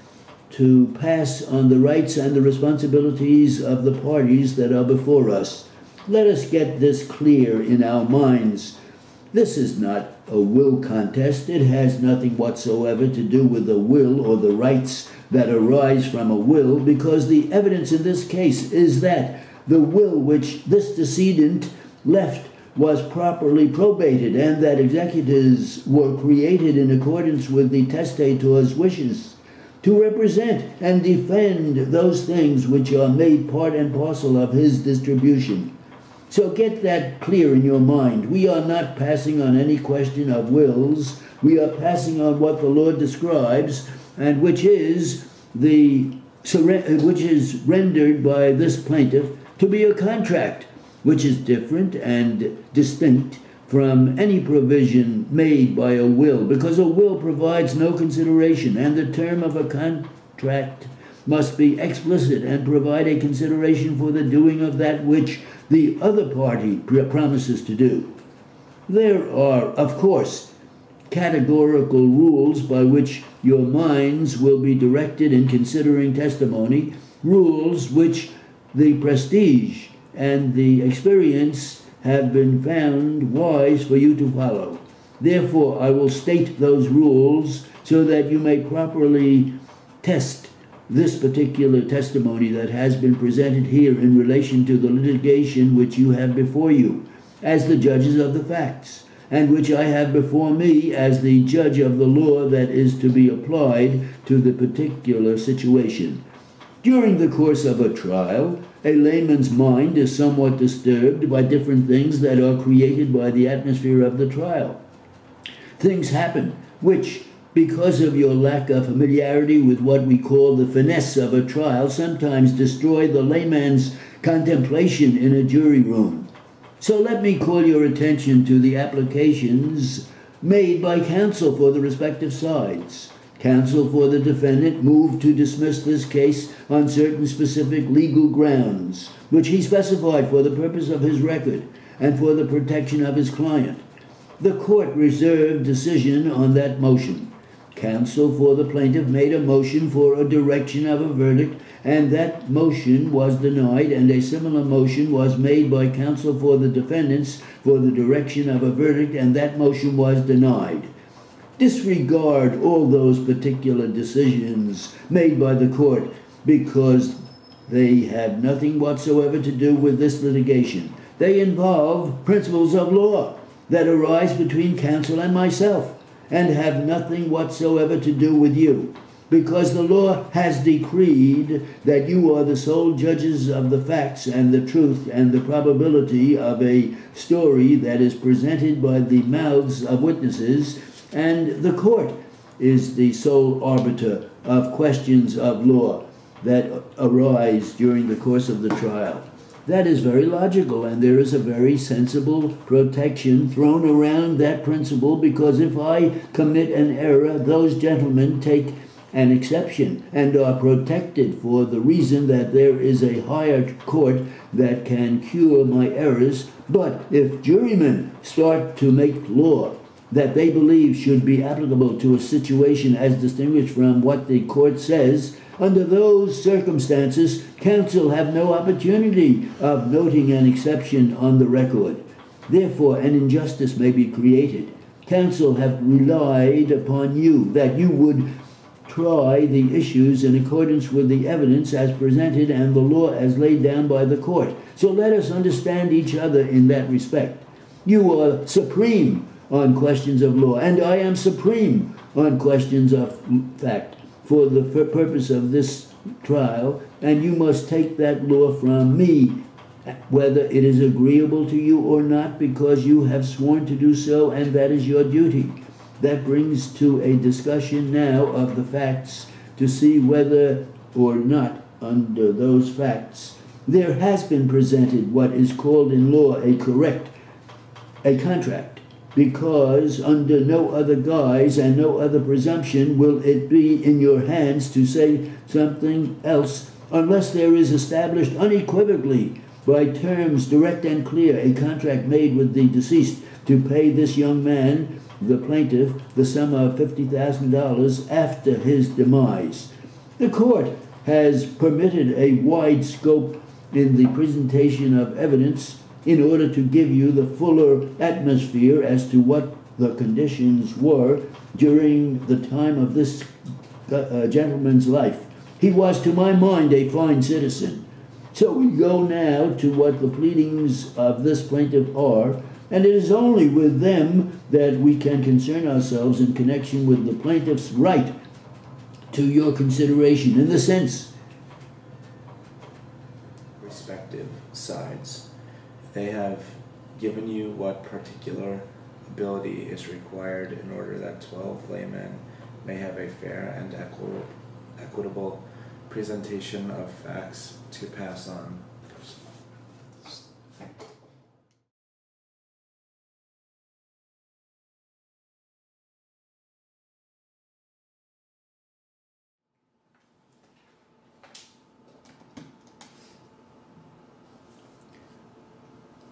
to pass on the rights and the responsibilities of the parties that are before us. Let us get this clear in our minds. This is not a will contest. It has nothing whatsoever to do with the will or the rights that arise from a will, because the evidence in this case is that the will which this decedent left was properly probated and that executors were created in accordance with the testator's wishes to represent and defend those things which are made part and parcel of his distribution. So get that clear in your mind. We are not passing on any question of wills. We are passing on what the Lord describes, and which is rendered by this plaintiff to be a contract, which is different and distinct from any provision made by a will, because a will provides no consideration, and the term of a contract must be explicit and provide a consideration for the doing of that which the other party promises to do. There are, of course, categorical rules by which your minds will be directed in considering testimony, rules which the prestige and the experience have been found wise for you to follow. Therefore, I will state those rules so that you may properly test this particular testimony that has been presented here in relation to the litigation which you have before you as the judges of the facts, and which I have before me as the judge of the law that is to be applied to the particular situation. During the course of a trial, a layman's mind is somewhat disturbed by different things that are created by the atmosphere of the trial. Things happen which, because of your lack of familiarity with what we call the finesse of a trial, sometimes destroy the layman's contemplation in a jury room. So let me call your attention to the applications made by counsel for the respective sides. Counsel for the defendant moved to dismiss this case on certain specific legal grounds, which he specified for the purpose of his record and for the protection of his client. The court reserved decision on that motion. Counsel for the plaintiff made a motion for a direction of a verdict, and that motion was denied, and a similar motion was made by counsel for the defendants for the direction of a verdict, and that motion was denied. Disregard all those particular decisions made by the court because they have nothing whatsoever to do with this litigation. They involve principles of law that arise between counsel and myself and have nothing whatsoever to do with you, because the law has decreed that you are the sole judges of the facts and the truth and the probability of a story that is presented by the mouths of witnesses, and the court is the sole arbiter of questions of law that arise during the course of the trial. That is very logical, and there is a very sensible protection thrown around that principle, because if I commit an error, those gentlemen take an exception and are protected for the reason that there is a higher court that can cure my errors. But if jurymen start to make law that they believe should be applicable to a situation as distinguished from what the court says, under those circumstances, counsel have no opportunity of noting an exception on the record. Therefore, an injustice may be created. Counsel have relied upon you that you would try the issues in accordance with the evidence as presented and the law as laid down by the court. So let us understand each other in that respect. You are supreme on questions of law, and I am supreme on questions of fact for the purpose of this trial, and you must take that law from me, whether it is agreeable to you or not, because you have sworn to do so, and that is your duty. That brings to a discussion now of the facts to see whether or not, under those facts, there has been presented what is called in law a contract. Because under no other guise and no other presumption will it be in your hands to say something else, unless there is established unequivocally by terms direct and clear a contract made with the deceased to pay this young man, the plaintiff, the sum of $50,000 after his demise. The court has permitted a wide scope in the presentation of evidence in order to give you the fuller atmosphere as to what the conditions were during the time of this gentleman's life. He was, to my mind, a fine citizen. So we go now to what the pleadings of this plaintiff are, and it is only with them that we can concern ourselves in connection with the plaintiff's right to your consideration, in the sense respective sides. They have given you what particular ability is required in order that 12 laymen may have a fair and equitable presentation of facts to pass on.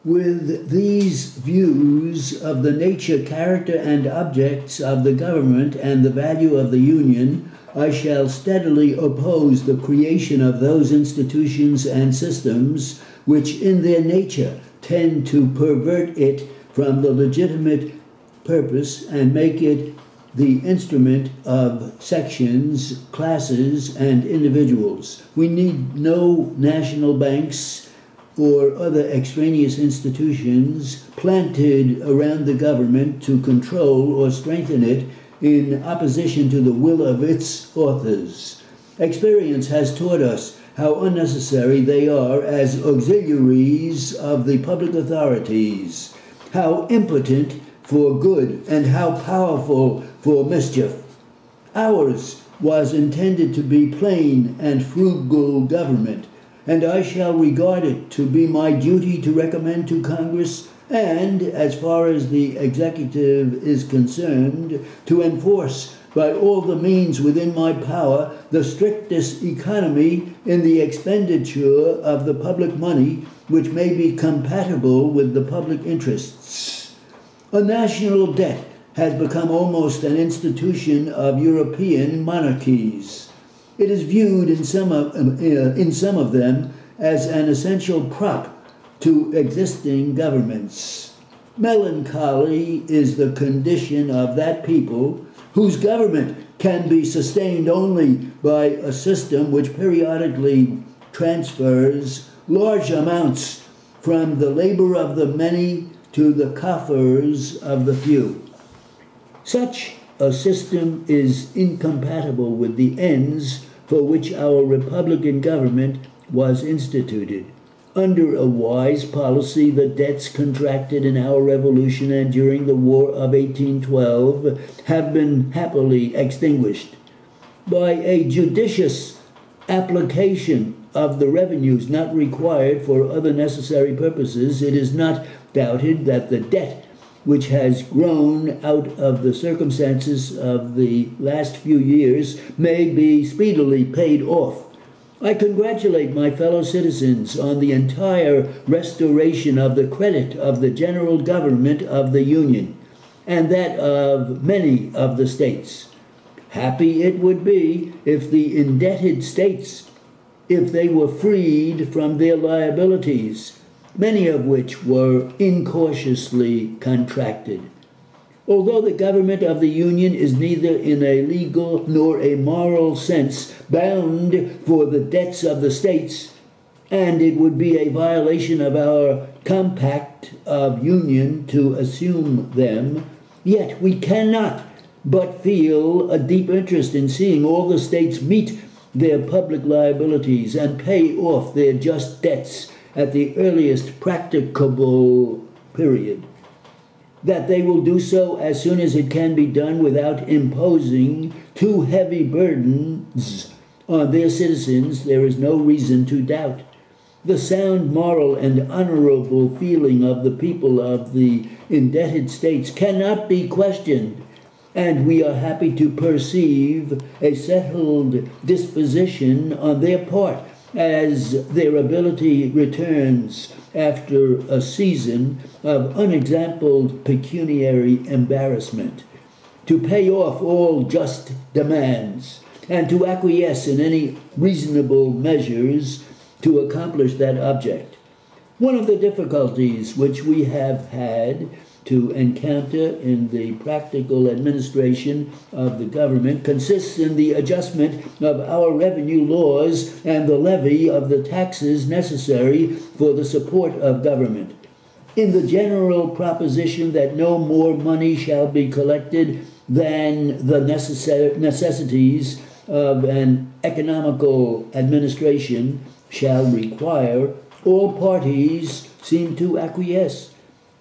With these views of the nature, character, and objects of the government and the value of the Union, I shall steadily oppose the creation of those institutions and systems which in their nature tend to pervert it from the legitimate purpose and make it the instrument of sections, classes, and individuals. We need no national banks or other extraneous institutions planted around the government to control or strengthen it in opposition to the will of its authors. Experience has taught us how unnecessary they are as auxiliaries of the public authorities, how impotent for good and how powerful for mischief. Ours was intended to be plain and frugal government, and I shall regard it to be my duty to recommend to Congress and, as far as the executive is concerned, to enforce by all the means within my power the strictest economy in the expenditure of the public money which may be compatible with the public interests. A national debt has become almost an institution of European monarchies. It is viewed in some of them as an essential prop to existing governments. Melancholy is the condition of that people whose government can be sustained only by a system which periodically transfers large amounts from the labor of the many to the coffers of the few. Such a system is incompatible with the ends for which our republican government was instituted. Under a wise policy, the debts contracted in our revolution and during the War of 1812 have been happily extinguished. By a judicious application of the revenues not required for other necessary purposes, it is not doubted that the debt which has grown out of the circumstances of the last few years may be speedily paid off. I congratulate my fellow citizens on the entire restoration of the credit of the general government of the Union and that of many of the states. Happy it would be if the indebted states, if they were freed from their liabilities, many of which were incautiously contracted. Although the government of the Union is neither in a legal nor a moral sense bound for the debts of the states, and it would be a violation of our compact of union to assume them, yet we cannot but feel a deep interest in seeing all the states meet their public liabilities and pay off their just debts at the earliest practicable period. That they will do so as soon as it can be done without imposing too heavy burdens on their citizens, there is no reason to doubt. The sound moral and honorable feeling of the people of the indebted states cannot be questioned, and we are happy to perceive a settled disposition on their part as their ability returns after a season of unexampled pecuniary embarrassment, to pay off all just demands, and to acquiesce in any reasonable measures to accomplish that object. One of the difficulties which we have had to encounter in the practical administration of the government consists in the adjustment of our revenue laws and the levy of the taxes necessary for the support of government. in the general proposition that no more money shall be collected than the necessities of an economical administration shall require, all parties seem to acquiesce.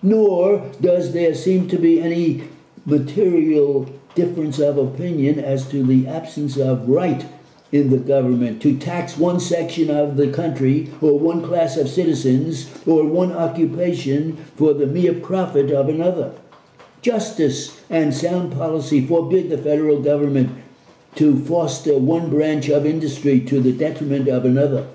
Nor does there seem to be any material difference of opinion as to the absence of right in the government to tax one section of the country or one class of citizens or one occupation for the mere profit of another. Justice and sound policy forbid the federal government to foster one branch of industry to the detriment of another,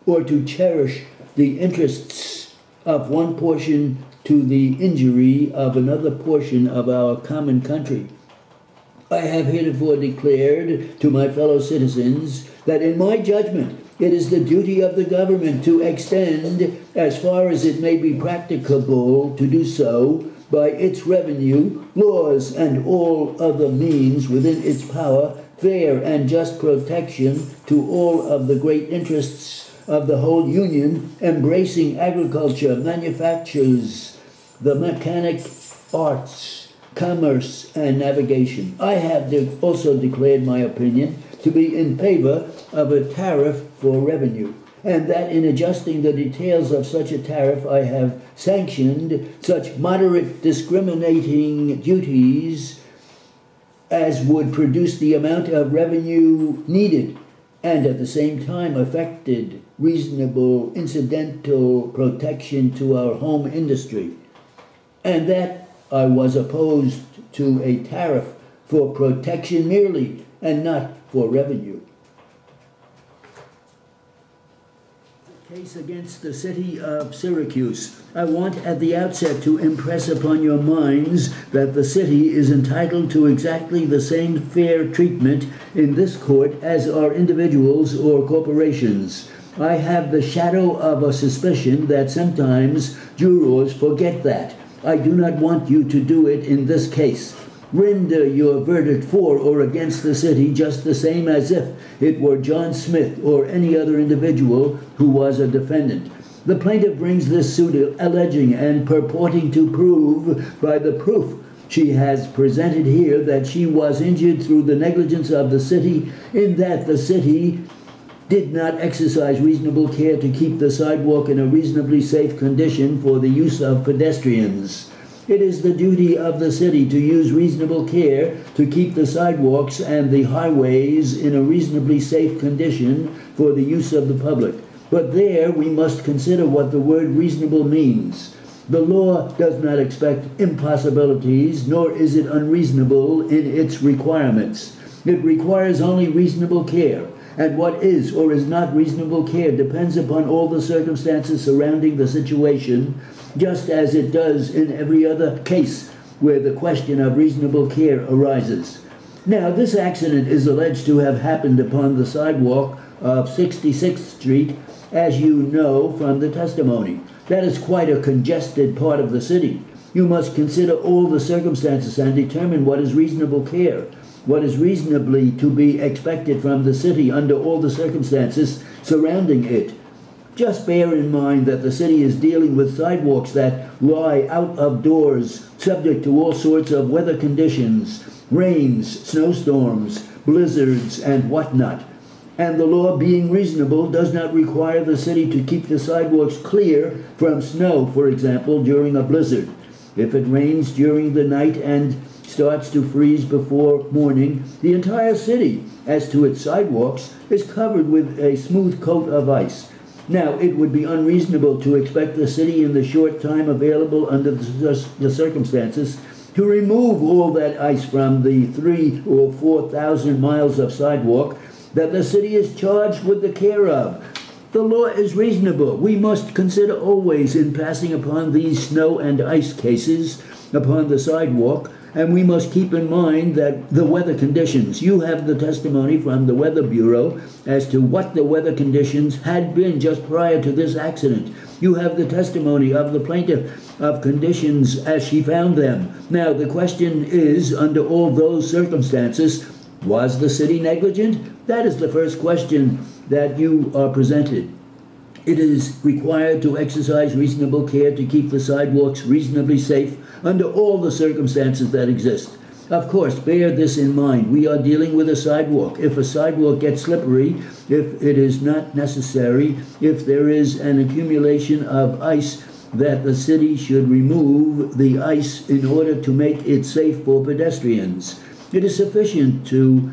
or to cherish the interests of one portion to the injury of another portion of our common country. I have heretofore declared to my fellow citizens that in my judgment it is the duty of the government to extend, as far as it may be practicable to do so, by its revenue, laws, and all other means within its power, fair and just protection to all of the great interests of the whole Union, embracing agriculture, manufactures, the mechanic arts, commerce, and navigation. I have also declared my opinion to be in favor of a tariff for revenue, and that in adjusting the details of such a tariff I have sanctioned such moderate discriminating duties as would produce the amount of revenue needed and at the same time affected reasonable incidental protection to our home industry, and that I was opposed to a tariff for protection merely and not for revenue. Case against the city of Syracuse. I want at the outset to impress upon your minds that the city is entitled to exactly the same fair treatment in this court as are individuals or corporations. I have the shadow of a suspicion that sometimes jurors forget that. I do not want you to do it in this case. Render your verdict for or against the city just the same as if it were John Smith or any other individual who was a defendant. The plaintiff brings this suit alleging and purporting to prove by the proof she has presented here that she was injured through the negligence of the city, in that the city did not exercise reasonable care to keep the sidewalk in a reasonably safe condition for the use of pedestrians. It is the duty of the city to use reasonable care to keep the sidewalks and the highways in a reasonably safe condition for the use of the public. But there we must consider what the word reasonable means. The law does not expect impossibilities, nor is it unreasonable in its requirements. It requires only reasonable care, and what is or is not reasonable care depends upon all the circumstances surrounding the situation, just as it does in every other case where the question of reasonable care arises. Now, this accident is alleged to have happened upon the sidewalk of 66th Street, as you know from the testimony. That is quite a congested part of the city. You must consider all the circumstances and determine what is reasonable care, what is reasonably to be expected from the city under all the circumstances surrounding it. Just bear in mind that the city is dealing with sidewalks that lie out of doors, subject to all sorts of weather conditions, rains, snowstorms, blizzards, and whatnot. And the law, being reasonable, does not require the city to keep the sidewalks clear from snow, for example, during a blizzard. If it rains during the night and starts to freeze before morning, the entire city, as to its sidewalks, is covered with a smooth coat of ice. Now, it would be unreasonable to expect the city in the short time available under the circumstances to remove all that ice from the 3,000 or 4,000 miles of sidewalk that the city is charged with the care of. The law is reasonable. We must consider always in passing upon these snow and ice cases upon the sidewalk, and we must keep in mind that the weather conditions, you have the testimony from the Weather Bureau as to what the weather conditions had been just prior to this accident. You have the testimony of the plaintiff of conditions as she found them. Now, the question is, under all those circumstances, was the city negligent? That is the first question that you are presented. It is required to exercise reasonable care to keep the sidewalks reasonably safe under all the circumstances that exist. Of course, bear this in mind. We are dealing with a sidewalk. If a sidewalk gets slippery, if it is not necessary, if there is an accumulation of ice, that the city should remove the ice in order to make it safe for pedestrians. It is sufficient to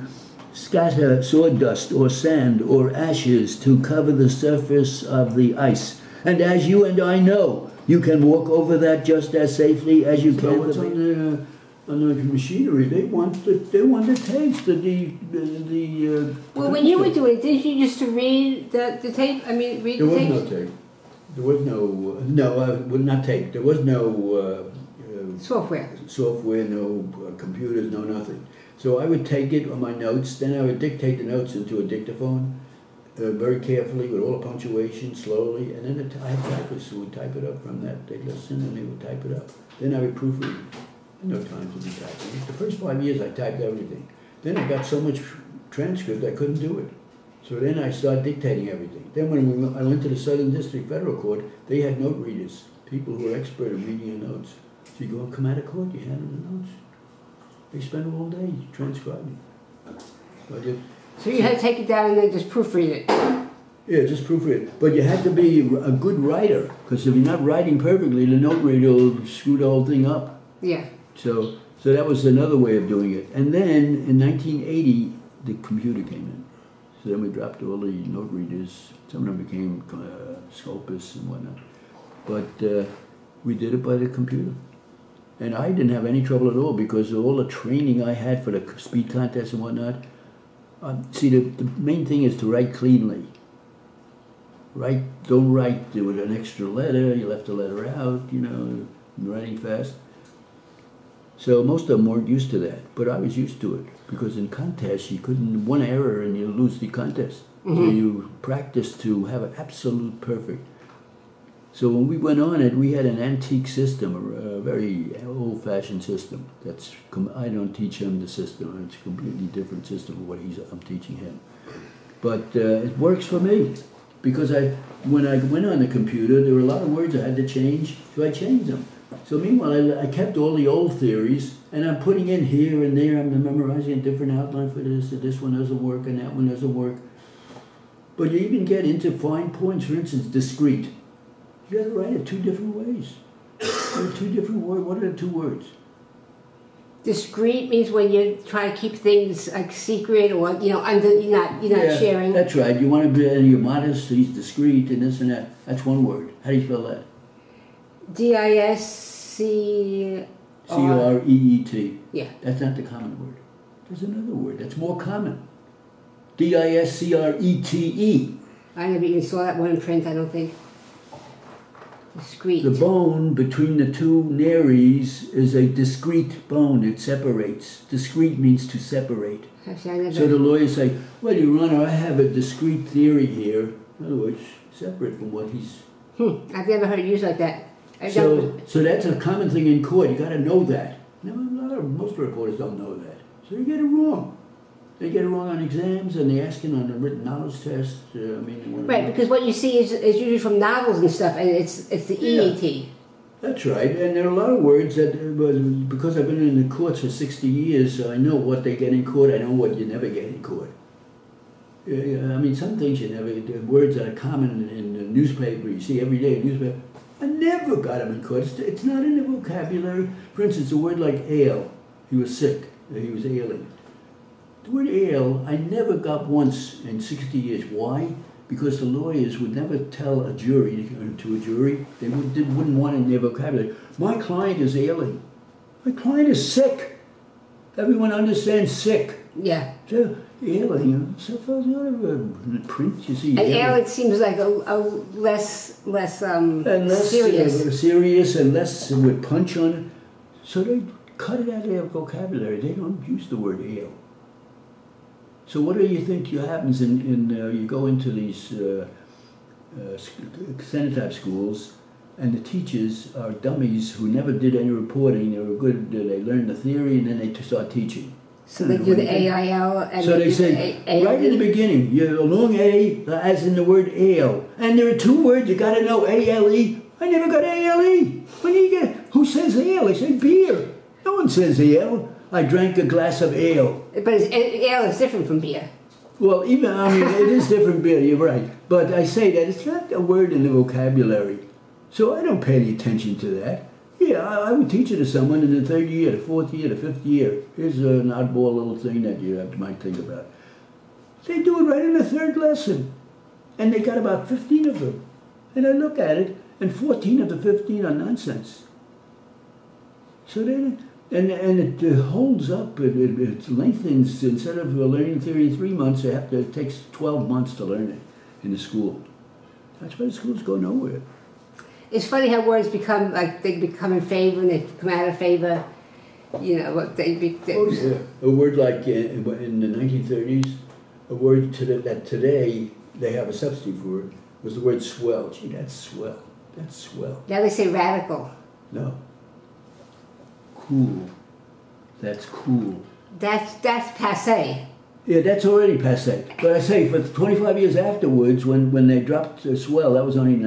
scatter sawdust or sand or ashes to cover the surface of the ice. And as you and I know, you can walk over that just as safely as you can. What's on the machinery? They want the tapes, the Well, when you were doing it, didn't you used to read the tape? I mean, read there the was tape? no tape. There was well, not tape. There was no Software. software, no computers, no nothing. So I would take it on my notes, then I would dictate the notes into a dictaphone, very carefully with all the punctuation, slowly, and then I had typists who would type it up from that. They'd listen and they would type it up. Then I would proofread. No time to be typing. The first 5 years I typed everything. Then I got so much transcript I couldn't do it. So then I started dictating everything. Then when I went to the Southern District Federal Court, they had note readers, people who were expert at reading your notes. So you go and come out of court, you hand them the notes. They spend all day transcribing. So you had to take it down and then just proofread it. Yeah, just proofread. But you had to be a good writer, because if you're not writing perfectly, the note reader will screw the whole thing up. Yeah. So that was another way of doing it. And then in 1980, the computer came in. So then we dropped all the note readers. Some of them became Scopus and whatnot. But we did it by the computer. And I didn't have any trouble at all because of all the training I had for the speed contest and whatnot. See, the main thing is to write cleanly. Don't write with an extra letter. You left a letter out, you know, writing fast. So most of them weren't used to that, but I was used to it because in contests you couldn't, one error and you lose the contest. Mm-hmm. So you practice to have an absolute perfect. So when we went on it, we had an antique system, a very old-fashioned system. I don't teach him the system. It's a completely different system of what I'm teaching him. But it works for me because when I went on the computer, there were a lot of words I had to change, so I changed them. So meanwhile, I kept all the old theories, and I'm putting in here and there, I'm memorizing a different outline for this, and this one doesn't work, and that one doesn't work. But you even get into fine points, for instance, discrete. You got to write it two different ways. There are two different words. What are the two words? Discreet means when you try to keep things like secret or, you know, you're not sharing. That's right. You want to be, you're modest, he's discreet, and this and that. That's one word. How do you spell that? D-I-S-C... C-R-E-E-T. Yeah. That's not the common word. There's another word that's more common. D-I-S-C-R-E-T-E. I never even saw that one in print, I don't think. Discrete. The bone between the two nares is a discrete bone. It separates. Discrete means to separate. Actually, so the lawyers say, well, Your Honor, I have a discrete theory here. In other words, separate from what he's... I've never heard it used like that. So that's a common thing in court. You got to know that. Most reporters don't know that. So they get it wrong. They get it wrong on exams, and they're asking on the written knowledge test. Right, because what you see is usually from novels and stuff, and it's the EET. That's right, and there are a lot of words that, because I've been in the courts for 60 years, so I know what they get in court, I know what you never get in court. I mean, some things you never, the words that are common in the newspaper, you see every day in the newspaper, I never got them in court. It's not in the vocabulary. For instance, a word like ail, he was sick, he was ailing. The word ail, I never got once in 60 years. Why? Because the lawyers would never tell a jury, to a jury, they wouldn't want it in their vocabulary. My client is ailing. My client is sick. Everyone understands sick. Yeah. So, ailing, so far as print, you see. And ailing seems like a less serious. Serious and less with punch on it. So they cut it out of their vocabulary. They don't use the word ail. So what do you think happens you go into these Senate-type schools, and the teachers are dummies who never did any reporting. They were good, they learned the theory, and then they start teaching. So they do the AIL and So they say, right in the beginning, you a long A, as in the word ale. And there are two words, you gotta know ALE. I never got ALE. When do you get, who says ale? They say beer. No one says ale. I drank a glass of ale. But ale is different from beer. Well, even, I mean, it is different beer, you're right. But I say that it's not a word in the vocabulary. So I don't pay any attention to that. Yeah, I would teach it to someone in the third year, the fourth year, the fifth year. Here's an oddball little thing that you might think about. They do it right in the third lesson. And they got about 15 of them. And I look at it, and 14 of the 15 are nonsense. So then, and it holds up, it lengthens. Instead of learning theory in 3 months, it takes 12 months to learn it in the school. That's why the schools go nowhere. It's funny how words become, like, they become in favor and they come out of favor. You know, what they Oh, yeah. A word like in the 1930s, a word that today they have a substitute for it, was the word swell. Gee, that's swell. That's swell. Now they say radical. No. Cool. That's cool. That's passe. Yeah, that's already passé. But I say, for 25 years afterwards, when they dropped swell, that was only in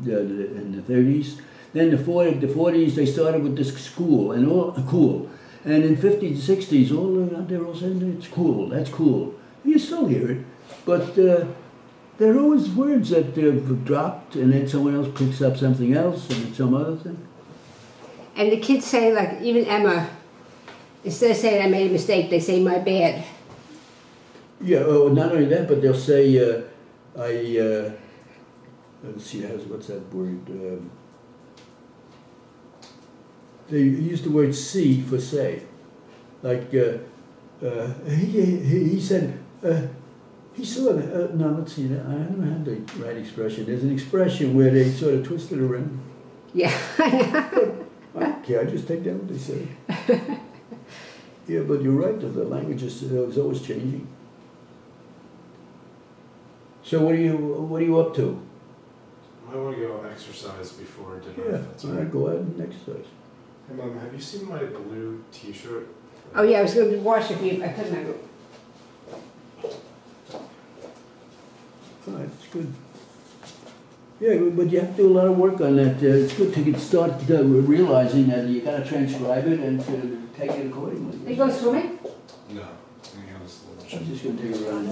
the 30s. Then the 40s, they started with this cool, and all cool. And in 50s and 60s, they're all saying, it's cool, that's cool. You still hear it. But there are always words that have dropped, and then someone else picks up something else, and it's some other thing. And the kids say, like, even Emma, instead of saying I made a mistake, they say my bad. Yeah, not only that, but they'll say, let's see, what's that word? They use the word see for say. Like, he said, he saw, no, let's see, I don't have the right expression. There's an expression where they sort of twist it around. Yeah, I know. Okay, I just take down what they say. Yeah, but you're right, the language is always changing. So what are you up to? I want to go exercise before dinner. Yeah, That's all right, go ahead and exercise. Hey Mom, have you seen my blue T-shirt? Oh yeah, I was going to wash it for you. I couldn't. All right, it's good. Yeah, but you have to do a lot of work on that. It's good to start realizing that you got to transcribe it and to take it accordingly. Are you going swimming? No. I'm just going to take it around.